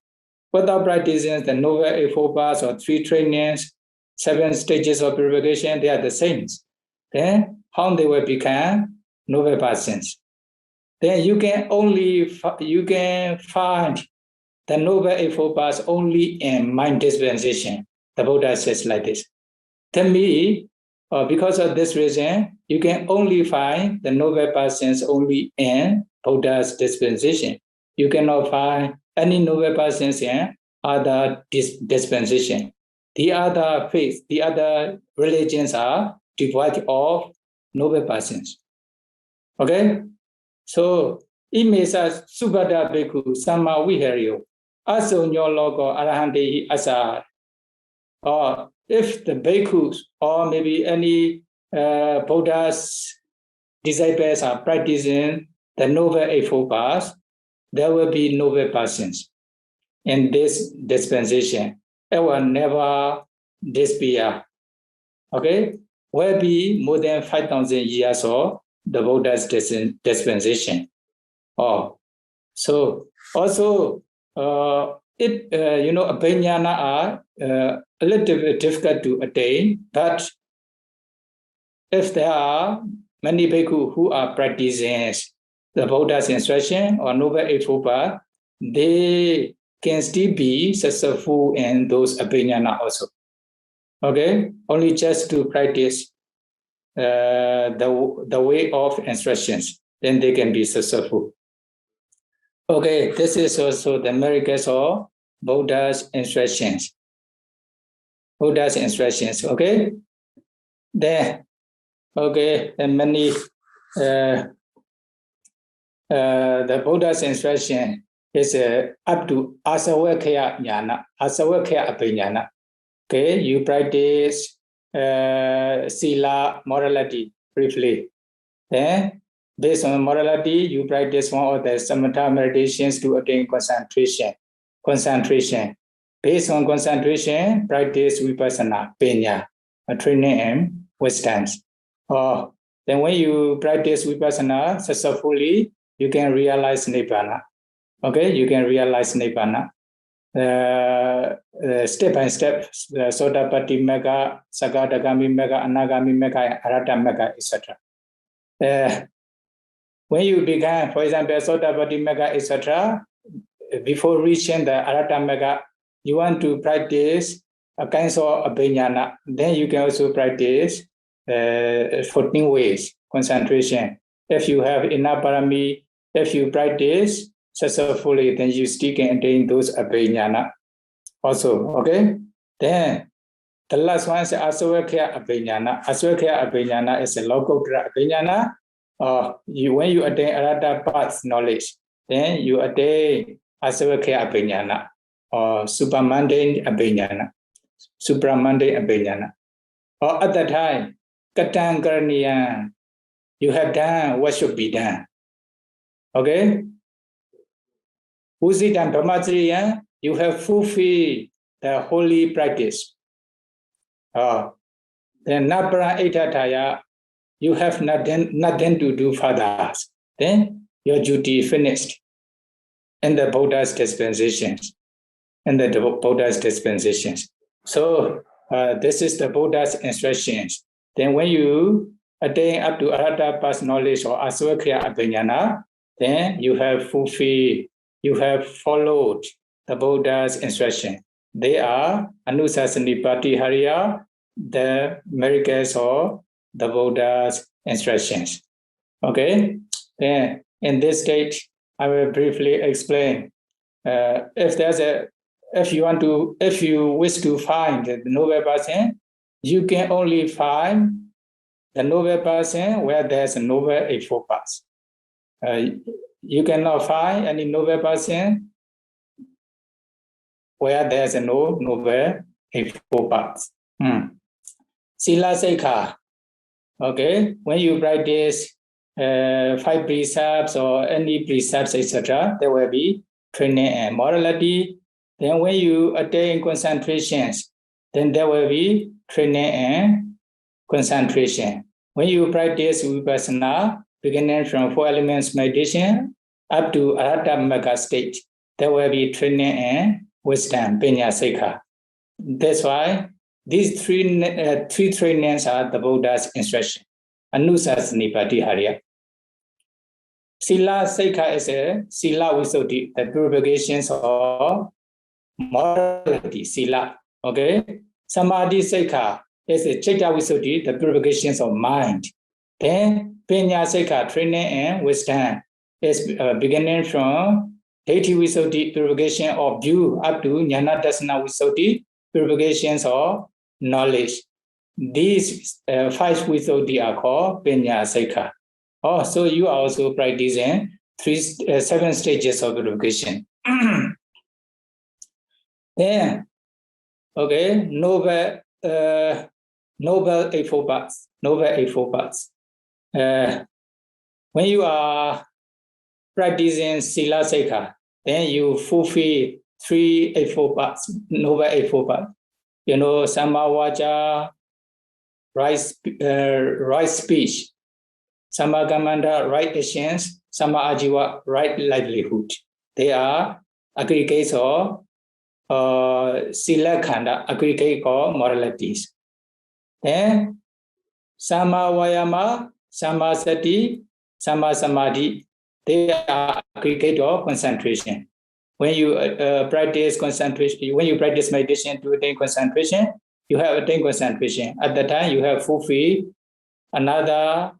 Without practicing the Noble Eightfold Path or 3 trainings, 7 stages of purification, they are the same. Then how they will become noble persons? Then you can find the Noble Eightfold Path only in mind dispensation. The Buddha says like this. To me, because of this reason, you can only find the noble persons only in Buddha's dispensation. You cannot find any noble persons in other dispensation. The other faiths, the other religions are devoid of noble persons. Okay? So, imesa subhada bhikkhu samma viharyo asonyo logo arahantehi asa. Or if the bhikkhus or maybe any Buddha's disciples are practicing the Noble Eightfold Path, there will be noble persons in this dispensation. It will never disappear. Okay? Will be more than 5,000 years of the Buddha's dispensation. So also abhiññāna are a little bit difficult to attain, but if there are many bhikkhus who are practicing the Buddha's instruction or Noble Eightfold Path, they can still be successful in those abhiññāna also. Okay, only just to practice the way of instructions, then they can be successful. Okay, this is also the miracles of Buddha's instructions. Buddha's instructions, okay? Then, okay, and many, the Buddha's instruction is up to asavakkhaya jnana, asavakkhaya abhiññāna. Okay, you practice sila, morality, briefly. Then, based on morality, you practice one of the samatha meditations to attain concentration. Based on concentration, practice vipassana, penya, a training in wisdoms. Then when you practice vipassana successfully, you can realize nibbana. Okay, you can realize nibbana. Step by step, Sotapatti Megha, Sakadagami Megha, Anagami Megha, Arahata Megha, etc. When you begin, for example, Sotapatti Megha, etc., before reaching the Arahata Megha, you want to practice a kind of abhiññāna. Then you can also practice 14 ways, concentration. If you have enough parami, if you practice successfully, then you still can attain those abhiññāna also, okay? Then the last one is asavakkhaya abhiññāna. Asavakkhaya abhiññāna is a lokuttara abhiññāna. When you attain Arahata path knowledge, then you attain asavakkhaya abhiññāna or supramundane abhiññāna. Supramundane abhiññāna. Or at that time, katang karaniya, you have done what should be done. Okay? Usitam brahmacharya, you have fulfilled the holy practice. Then napara itataya, you have nothing to do further. Then your duty finished in the Buddha's dispensations. So this is the Buddha's instructions. Then when you attain up to Arahata path knowledge or asavakkhaya abhiññāna, then you have fulfilled, you have followed the Buddha's instruction. They are Anusasani Pratihariya, the miracles of the Buddha's instructions. Okay? Then in this stage, I will briefly explain. If you wish to find the noble person, you can only find the noble person where there's a Noble Eightfold Path. You cannot find any noble person where there's a no Noble Eightfold Path. Sila Sikha. Okay, when you practice 5 precepts or any precepts, etc., there will be training and morality. Then when you attain concentrations, then there will be training and concentration. When you practice Vipassana, beginning from 4 elements meditation up to Arhata Magga state, there will be training and wisdom, Panya Sikha. That's why these three trainings are the Buddha's instruction. Anusasani Patiharya. Sila Sikha is a Sila Visuddhi, the purifications of morality, Sila. Okay? Samadhi Sikha is a Chitta Visuddhi, the purifications of mind. Then Panya Sikha, training and wisdom, is beginning from Deity Visuddhi, purification of view, up to Jnana Dasana Visuddhi, purifications of knowledge. These 5 Visuddhi are called Panya Sikha. Oh, so you are also practicing 7 stages of purification. Then, okay, noble eightfold paths. Noble eightfold paths. When you are practicing Sila Sikha, then you fulfill 3 eightfold paths, noble eightfold paths. You know, Samma Vaca, right speech, Samma Kammanta, right actions, Samma Ajiva, right livelihood. They are aggregates of Sila Khanda, aggregate of moralities. Then Samma Vayama, Samma Sati, Samma Samadhi, they are aggregate of concentration. When you practice concentration, when you practice meditation to attain concentration, you have attained concentration. At the time, you have fulfilled another,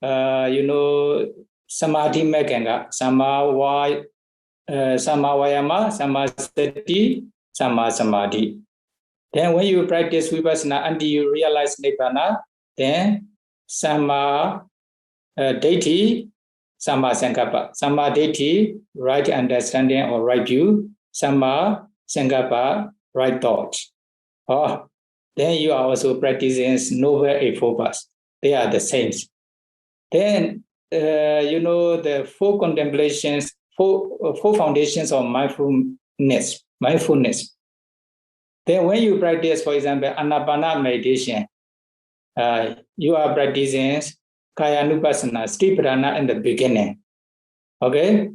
samadhi mekanga, Samma Vayama, Samma Sati, Samma Samadhi. Then when you practice Vipassana until you realize Nibbana, then Samma Deity, Samma Sankappa. Samma Deity, right understanding or right view. Samma Sankappa, right thought. Oh, then you are also practicing Noble Eightfold Paths. They are the same. Then, the 4 contemplations, 4 foundations of mindfulness. Then when you practice, for example, Anapana meditation, you are practicing Kayanupassana, Stiparana in the beginning. Okay?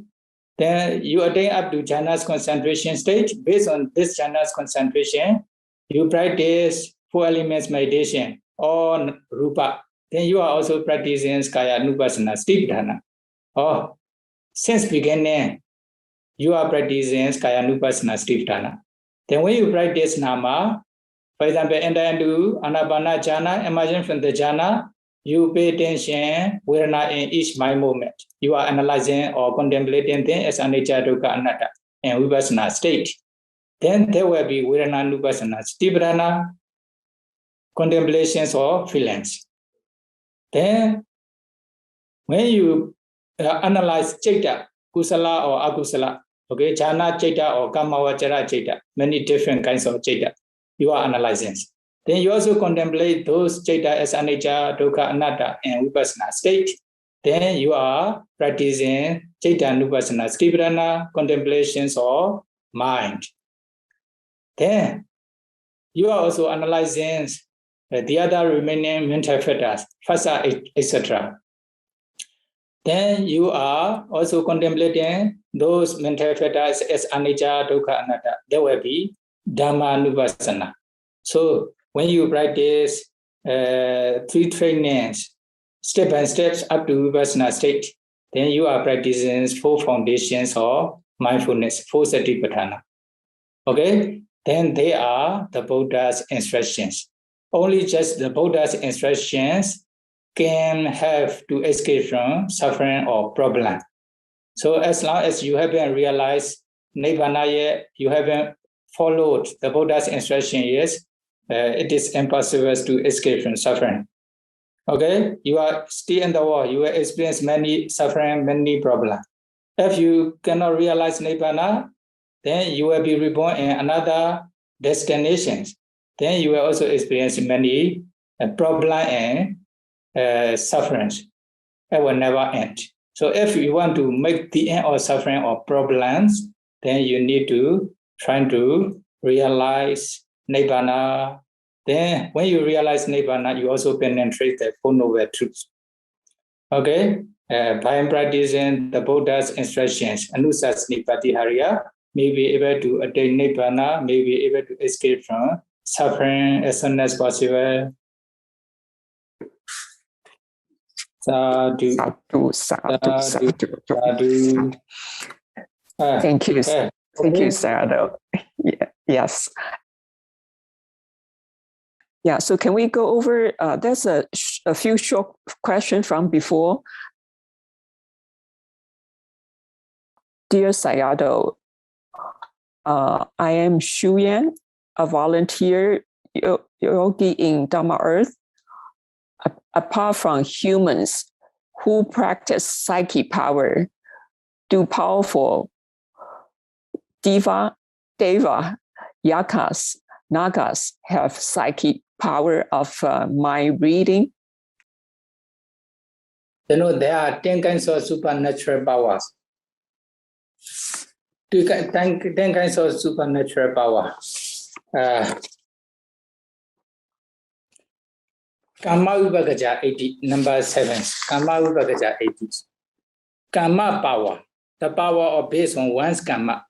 Then you attain up to jhana's concentration stage. Based on this jhana's concentration, you practice 4 elements meditation on Rupa. Then you are also practicing Kayanupassana, Stiparana. Oh, since beginning, you are practicing Kayanupassana, Stiparana. Then when you practice Nama, for example, enter into Anapana jhana, emerging from the jhana, you pay attention, Vedana in each mind moment. You are analyzing or contemplating things as anicca, dukkha, anatta, and Vipassana state. Then there will be Vedana Nupassana, Stiparana, contemplations or feelings. Then when you analyze Citta, Kusala or Akusala, okay, jhana Citta or Kamma Vachara Citta, many different kinds of Citta, you are analyzing. Then you also contemplate those Citta as anicca, dukkha, anatta, and Vipassana state. Then you are practicing Citta Nupassana, Stiparana, contemplations of mind. Then you are also analyzing the other remaining mental factors, phassa, etc. Then you are also contemplating those mental factors as anicca, dukkha, anatta. There will be Dhamma Nupassana. So when you practice 3 trainings, step by step up to Vipassana state, then you are practicing 4 foundations of mindfulness, 4 Satipatthana. Okay? Then they are the Buddha's instructions. Only just the Buddha's instructions can have to escape from suffering or problem. So as long as you haven't realized Nibbana yet, you haven't followed the Buddha's instruction yet, it is impossible to escape from suffering. Okay, you are still in the world, you will experience many suffering, many problems. If you cannot realize Nibbana, then you will be reborn in another destinations. Then you will also experience many problems and sufferings. it will never end. So if you want to make the end of suffering or problems, then you need to try to realize Nibbana. Then when you realize Nibbana, you also penetrate the Four Noble Truths. Okay? By practicing the Buddha's instructions, Anusasani Pratihariya, may be able to attain Nibbana, may be able to escape from suffering as soon as possible. Sadhu. Sadhu, sadhu, sadhu, sadhu. Thank you. Thank you, Sayadaw. Yeah, yes. Yeah, so can we go over, there's a few short questions from before. Dear Sayadaw, I am Shuyan, a volunteer yogi in Dhamma Earth. Apart from humans who practice psychic power, do powerful deva, yakas, nagas have psychic power of mind reading? You know, there are 10 kinds of supernatural powers. 10 kinds of supernatural power. Kumārābhivaṃsa 80, number 7. Kumārābhivaṃsa 80. Karma power, the power of based on one's karma,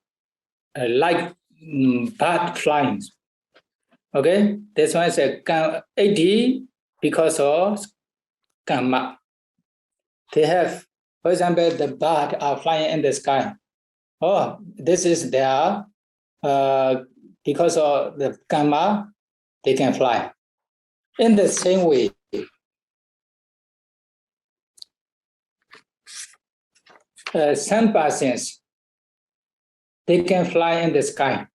like bird flying. Okay, this one is a 80 because of karma. They have, for example, the bird are flying in the sky. Oh, this is their, because of the karma, they can fly. In the same way, some persons, they can fly in the sky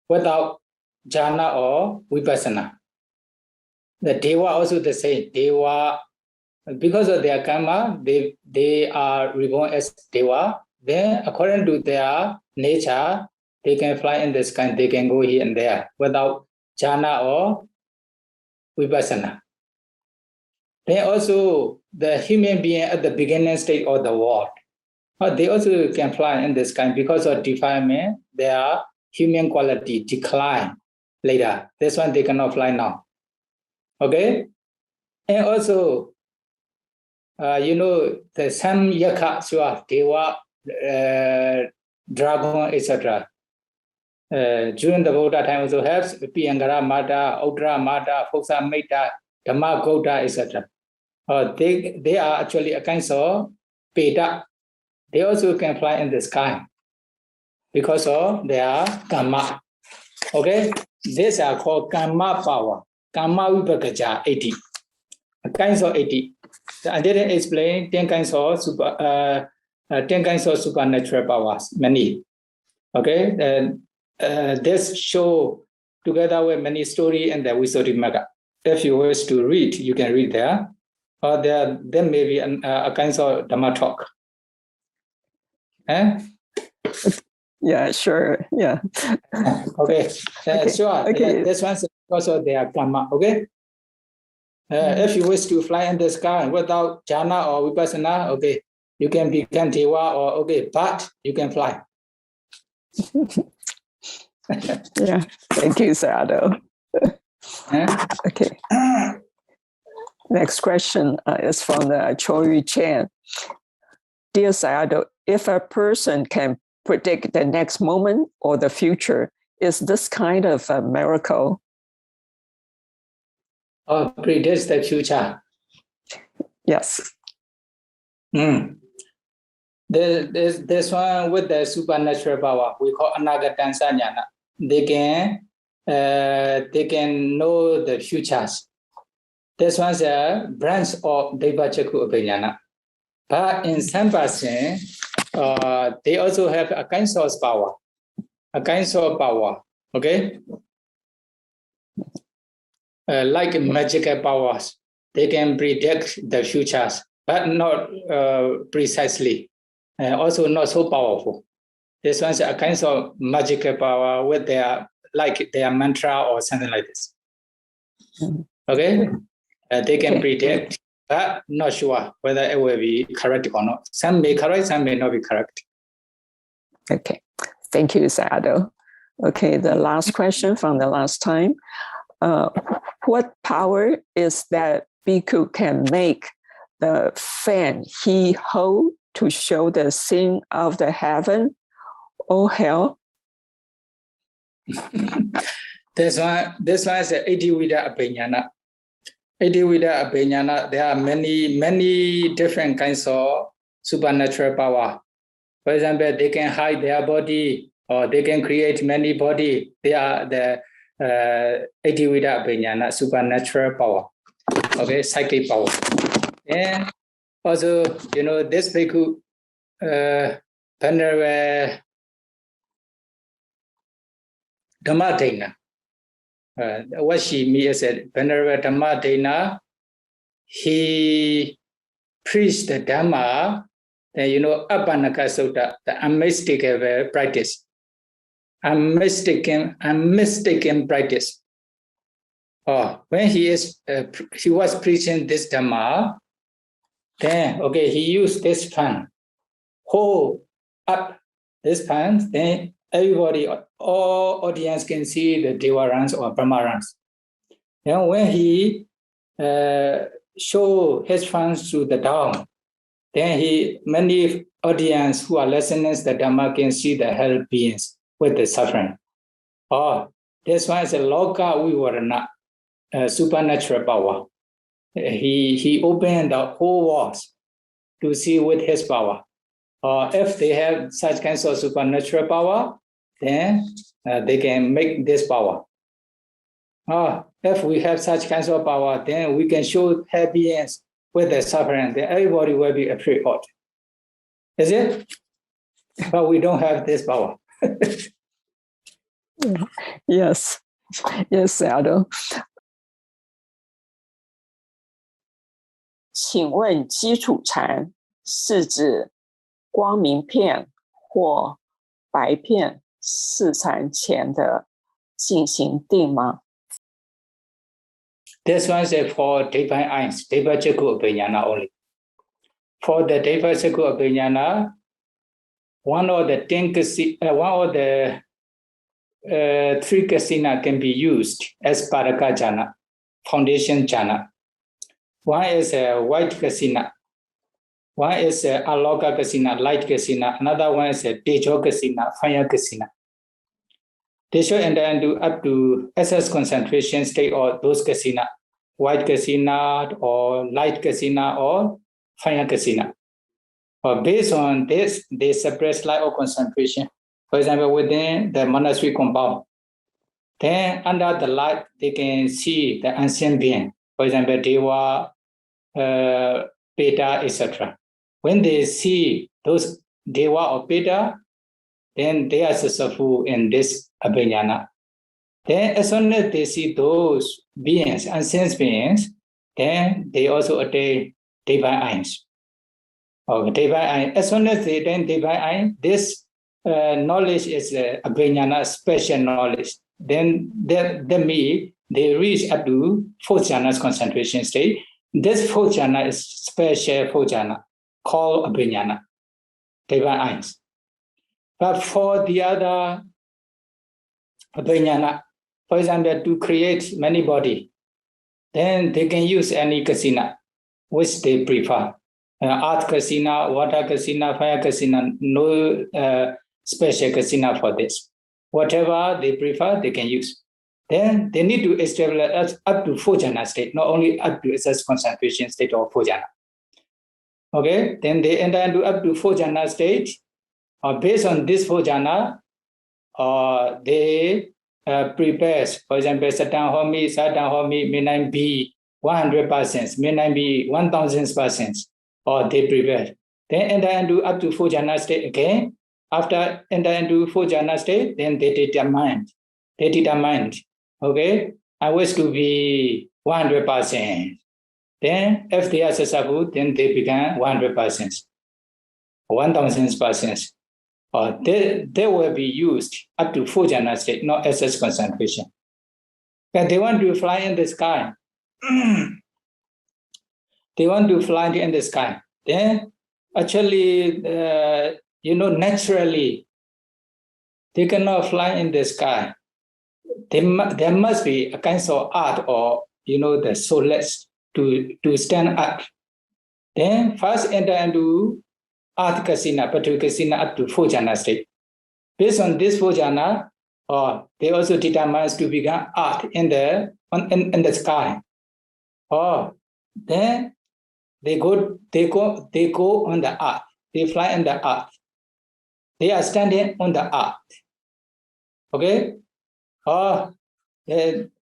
without jhana or vipassana. The deva also the same. Deva, because of their karma, they are reborn as deva. Then, according to their nature, they can fly in the sky. They can go here and there without jhana or vipassana. Then also the human being at the beginning state of the world, they also can fly in the sky because of defilement. Their human quality decline later. This one they cannot fly now. Okay, and also, you know, the some yaka, deva, dragon, etc. During the Buddha time also helps Piyangara Mata, Udra Mata, Fosa Meta, Dhamma Gauta, etc. They are actually a kind of Peta. They also can fly in the sky because of their karma. Okay, these are called karma power. Kumārābhivaṃsa 80. Kinds of 80. I didn't explain 10 kinds of 10 kinds of supernatural powers, many. Okay, and this show together with many story in the Visuddhimagga. If you wish to read, you can read there. Or there may be a kind of Dhamma talk. Eh? Yeah, sure. Yeah. Okay. Okay. Sure. Okay. This one's also their karma. Okay. If you wish to fly in the sky without jhana or vipassana, okay, you can become deva or okay, but you can fly. Yeah. Thank you, Sayadaw. Okay. Next question is from the Choi Chen. Dear Sayadaw, if a person can predict the next moment or the future, is this kind of a miracle? Or predicts the future. Yes. This one with the supernatural power, we call Anagatansa Jnana. They can know the futures. This one's a branch of Deva-Chakku Abhijnana. But in some person, they also have a kind of power. A kind of power, okay? Like magical powers, they can predict the futures, but not precisely. Also not so powerful. This one's a kind of magical power with their, like their mantra or something like this. Okay? They can predict but not sure whether it will be correct or not. Some may correct, some may not be correct. Okay, thank you, Sayadaw. Okay, the last question from the last time. What power is that bhikkhu can make the fan he hold to show the scene of the heaven or hell? This one is the Iddhivida Abhiññana. Iddhivida Abhiññana, there are many different kinds of supernatural power. For example, they can hide their body or they can create many body. They are the Iddhivida Abhiññana, supernatural power. Okay, psychic power. And also, this bhikkhu, Venerable Dhamma, what she means is Venerable Dhamma, he preached the Dhamma, Abhanaka Sutta, the unmistakable practice. Unmistaken practice. When he was preaching this Dhamma, then he used this fan, hold up this fan, then everybody, all audience can see the Devarans or Brahmarans. Then when he show his fans to the down, then many audience who are listeners the Dhamma can see the hell beings with the suffering. This one is a loka vivarana, supernatural power. He opened the whole world to see with his power. If they have such kinds of supernatural power, then they can make this power. If we have such kinds of power, then we can show hell beings with the suffering, then everybody will be afraid of. Is it? But we don't have this power. Yes, Sayadaw. 请问基础禅是指光明片或白片示禅前的进行定吗？ This one is for divine eyes, Deva Chakku Abhiññana only. For the Deva Chakku Abhiññana, one of the three kasina can be used as Paraka Jhana, foundation jhana. One is a white kasina. One is a aloka kasina, light kasina. Another one is a tejo kasina, fire kasina. They should enter up to SS concentration state or those kasina, white kasina or light kasina or fire kasina. Based on this, they suppress light or concentration. For example, within the monastery compound, then under the light, they can see the ancient being. For example, Deva, Beta, etc. When they see those Deva or Beta, then they are successful in this Abhiññana. Then as soon as they see those beings, ancient beings, then they also attain divine eyes. Divine eye. As soon as they attain divine eye, this knowledge is Abhiññana, special knowledge. Then that means they reach up to fourth jhana's concentration state. This fourth jhana is special fourth jhana called Abhiññana, divine eyes. But for the other Abhiññana, for example, to create many body, then they can use any kasina, which they prefer. Earth kasina, water kasina, fire kasina, no special kasina for this. Whatever they prefer, they can use. Then they need to establish up to four jhana state, not only up to SS concentration state or four jhana. Okay, then they enter into up to four jhana state. Based on this four jhana, they prepare, for example, Satan Homi, may not be 100%, may not be 1000%, or they prepare. Then enter into up to four jhana state again. After enter into four jhana state, then they determine, okay, I wish to be 100%. Then if they are successful, then they become 100%, 1000%. They will be used up to four jhana state, not SS concentration. But they want to fly in the sky. they want to fly in the sky. Then actually, naturally, they cannot fly in the sky. There must be a kind of art or, the soulless to stand up. Then first enter into art kasina, PATVH kasina up to 4 jhana state. Based on this 4 jhana, they also determine to become art in the sky. Then they go on the earth. They fly on the earth. They are standing on the earth. Okay?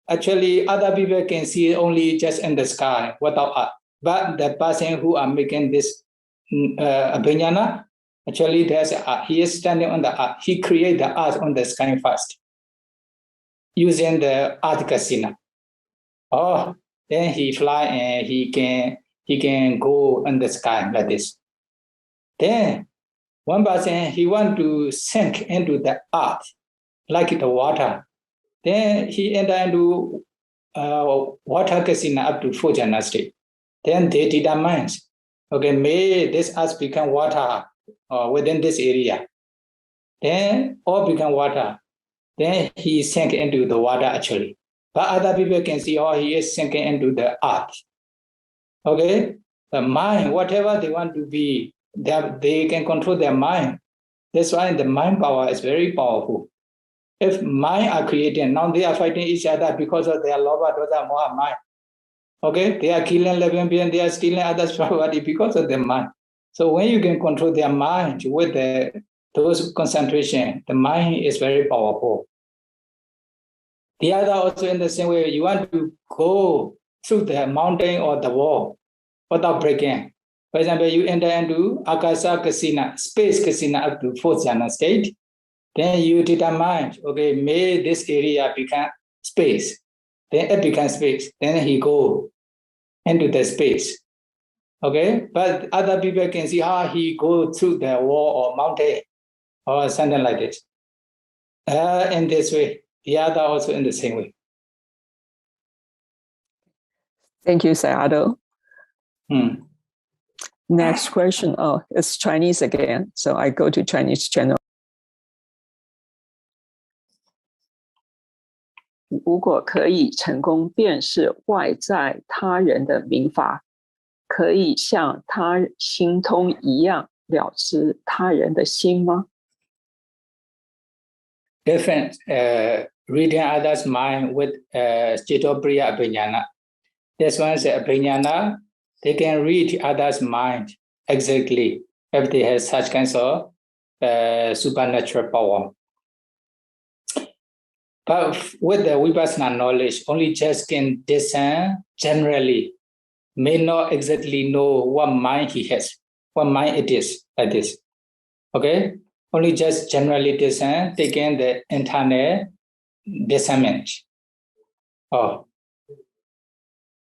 Actually, other people can see only just in the sky without earth. But the person who are making this abhiññana, actually there's he is standing on the earth. He create the earth on the sky first, using the earth kasina. Then he fly and he can go in the sky like this. Then one person, he want to sink into the earth like the water. Then he enter into water kasina up to 4 jhana state. Then they determine, okay, may this earth become water within this area. Then all become water. Then he sank into the water actually. But other people can see, he is sinking into the earth. Okay? The mind, whatever they want to be, they can control their mind. That's why the mind power is very powerful. If mind are creating, now they are fighting each other because of their lobha, dosa, moha mind. Okay? They are killing living beings, they are stealing others' property because of their mind. So when you can control their mind with those concentration, the mind is very powerful. The other also in the same way, you want to go through the mountain or the wall without breaking. For example, you enter into Akasa Kasina, space Kasina up to 4th jhana state. Then you determine, okay, may this area become space. Then it becomes space. Then he go into the space. Okay, but other people can see how he go through the wall or mountain or something like this. In this way. The other also in the same way. Thank you, Sayadaw. Next question. It's Chinese again. So I go to Chinese channel. 如果可以成功辨识外在他人的名法，可以像他心通一样了知他人的心吗？ Different reading others' mind with Chitopriya Abhiññana. This one is Abhiññana. They can read others' mind exactly if they have such kinds of supernatural power. But with the Vipassana knowledge, only just can discern generally, may not exactly know what mind he has, what mind it is, like this. Okay? Only just generally discern, taking the internal discernment.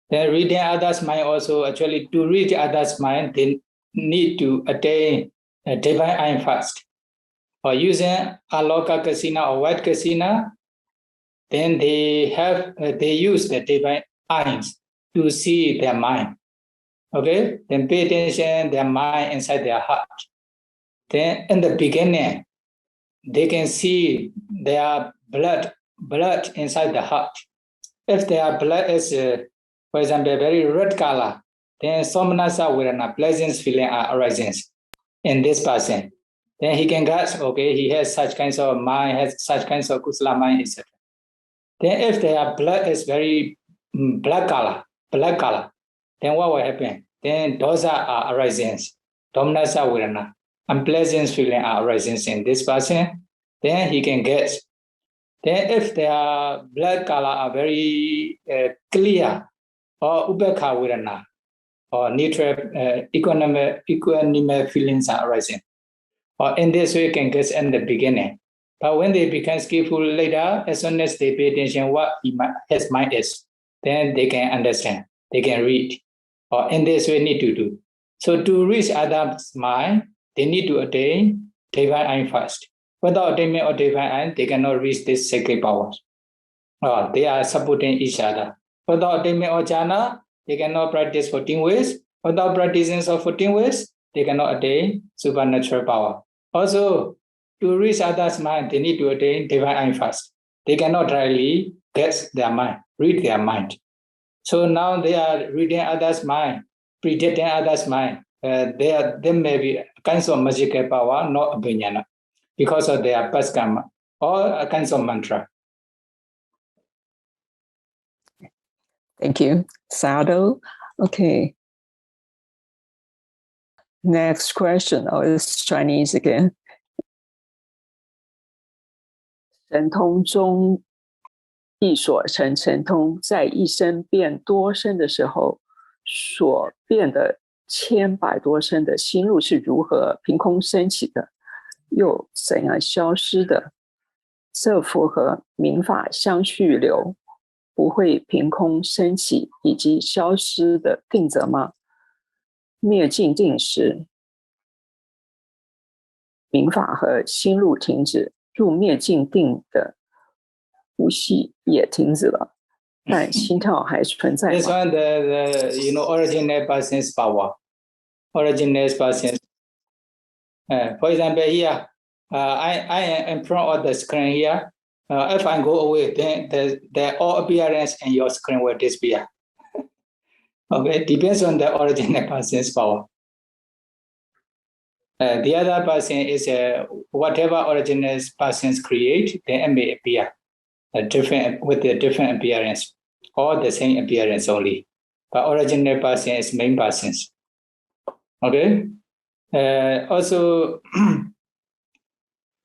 Then reading others' mind also, actually to read others' mind, they need to attain a divine eye first. Or using aloka kasina or white kasina, then they use the divine eyes to see their mind. Okay? Then pay attention their mind inside their heart. Then in the beginning, they can see their blood inside the heart. If their blood is, for example, very red color, then somanasa vedana, pleasant feeling are arising in this person. Then he can grasp, okay, he has such kinds of mind, has such kinds of kusala mind, etc. Then if their blood is very black color, then what will happen? Then dosa are arising, domanasa vedana, unpleasant feeling are arising in this person. Then he can get. Then if their blood color are very clear, or ubekha vedana, or neutral equanimous feelings are arising. Or in this way can get in the beginning. But when they become skillful later, as soon as they pay attention what his mind is, then they can understand, they can read. Or in this way need to do. So to reach others' mind, they need to attain divine eye first. Without attainment of divine eye, they cannot reach this sacred powers. They are supporting each other. Without attainment of jhana, they cannot practice 14 ways. Without practicing of 14 ways, they cannot attain supernatural power. Also, to reach others' mind, they need to attain divine eye first. They cannot directly guess their mind, read their mind. So now they are reading others' mind, predicting others' mind. There may be kinds of magical power, not abhinyana, because of their past karma or kinds of mantra. Thank you, Sayadaw. Okay. Next question. Oh, it's Chinese again. 神通中一所成神通，在一生变多生的时候，所变的1,000,000多生的心路是如何凭空升起的，又怎样消失的？这符合民法相续流，不会凭空升起以及消失的定则吗？灭尽定时，民法和心路停止，入灭尽定的呼吸也停止了，但心跳还存在吗？ This one, the original person's power, original person's. For example, here, I am in front of the screen here. If I go away, then the all appearance and your screen will disappear. Okay, depends on the original person's power. The other person is whatever original persons create, then it may appear different with a different appearance or the same appearance only. But original person is main persons. Okay. Also,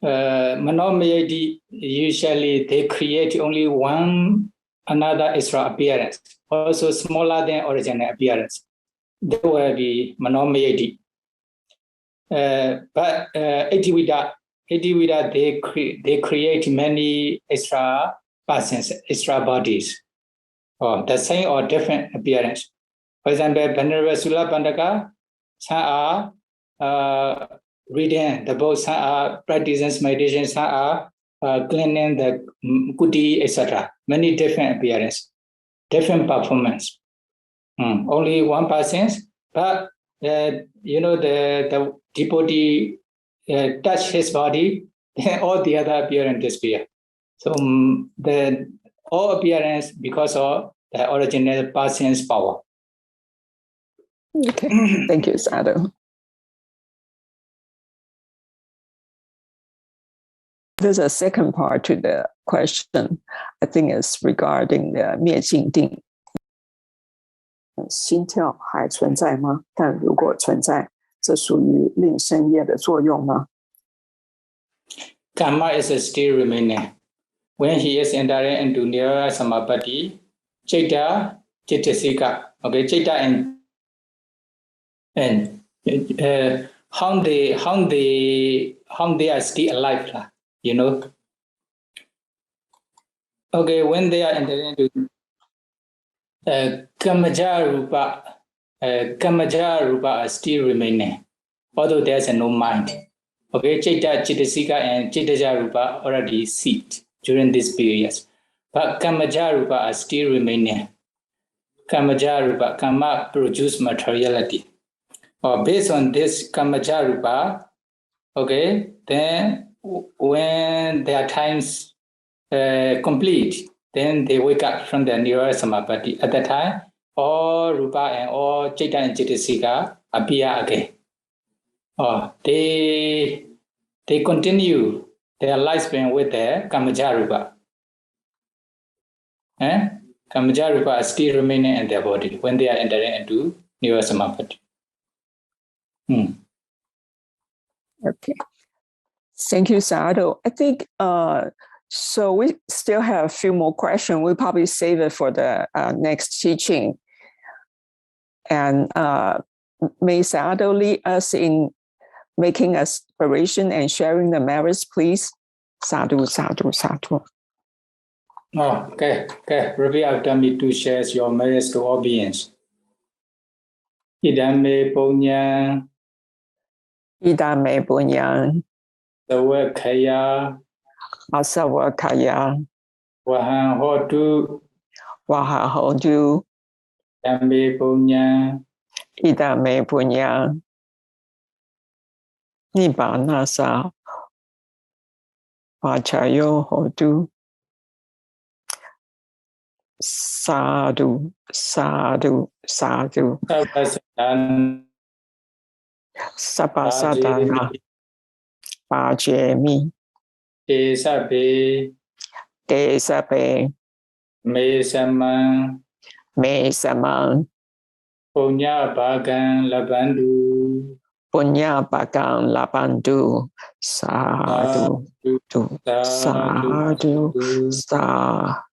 Manomayadi usually they create only one another extra appearance, also smaller than original appearance. They will be Manomayadi. But Etivida, they create many extra persons, extra bodies, or the same or different appearance. For example, Venerable Sula Pandaka, some are reading the books, some are practicing meditation, some are cleaning the kuti, etc. Many different appearance, different performance. Only one person, but the devotee touch his body, then all the other appearance disappear. So the all appearance because of the original person's power. Okay, thank you, Sayadaw. There's a second part to the question. I think it's regarding the 灭尽定。心跳还存在吗？但如果存在，这属于令生业的作用吗？ Karma is still remaining. When he is entering into Nirvana Samapatti, Citta, Cittasika, okay, Citta and how they are still alive, Okay, when they are entering into Kamaja Rupa are still remaining, although there's no mind. Okay, Citta, Cittasika, and Cittaja Rupa already ceased during these periods. But Kamaja Rupa are still remaining. Kamaja Rupa, Kama produce materiality. Based on this Kamaja Rupa, okay, then when their times complete, then they wake up from the Nirvana Samapatti. At that time, all Rupa and all Citta and Cittasika appear again. They continue their lifespan with the Kamaja Rupa. Kamaja Rupa are still remaining in their body when they are entering into Nirvana Samapatti. Okay. Thank you, Sayadaw. I think so we still have a few more questions. We'll probably save it for the next teaching. And may Sayadaw lead us in making aspiration and sharing the merits, please. Sadhu, sadhu, sadhu. Okay. Repeat after me to share your merits to all beings. Idame punya. Idame punya. Sawakaya. Asawakaya. Wahan hotu. Waha hodu. Idame punya. Ida me punya Nibbanasa Vachayo Hotu Sadhu Sadhu Sadhu Sabbasadana Pajemi Tesabe Desabe Mesaman Mesaman Punya Bagan Labandu Punya Bagang Labandu Sadhu Sadhu Sadhu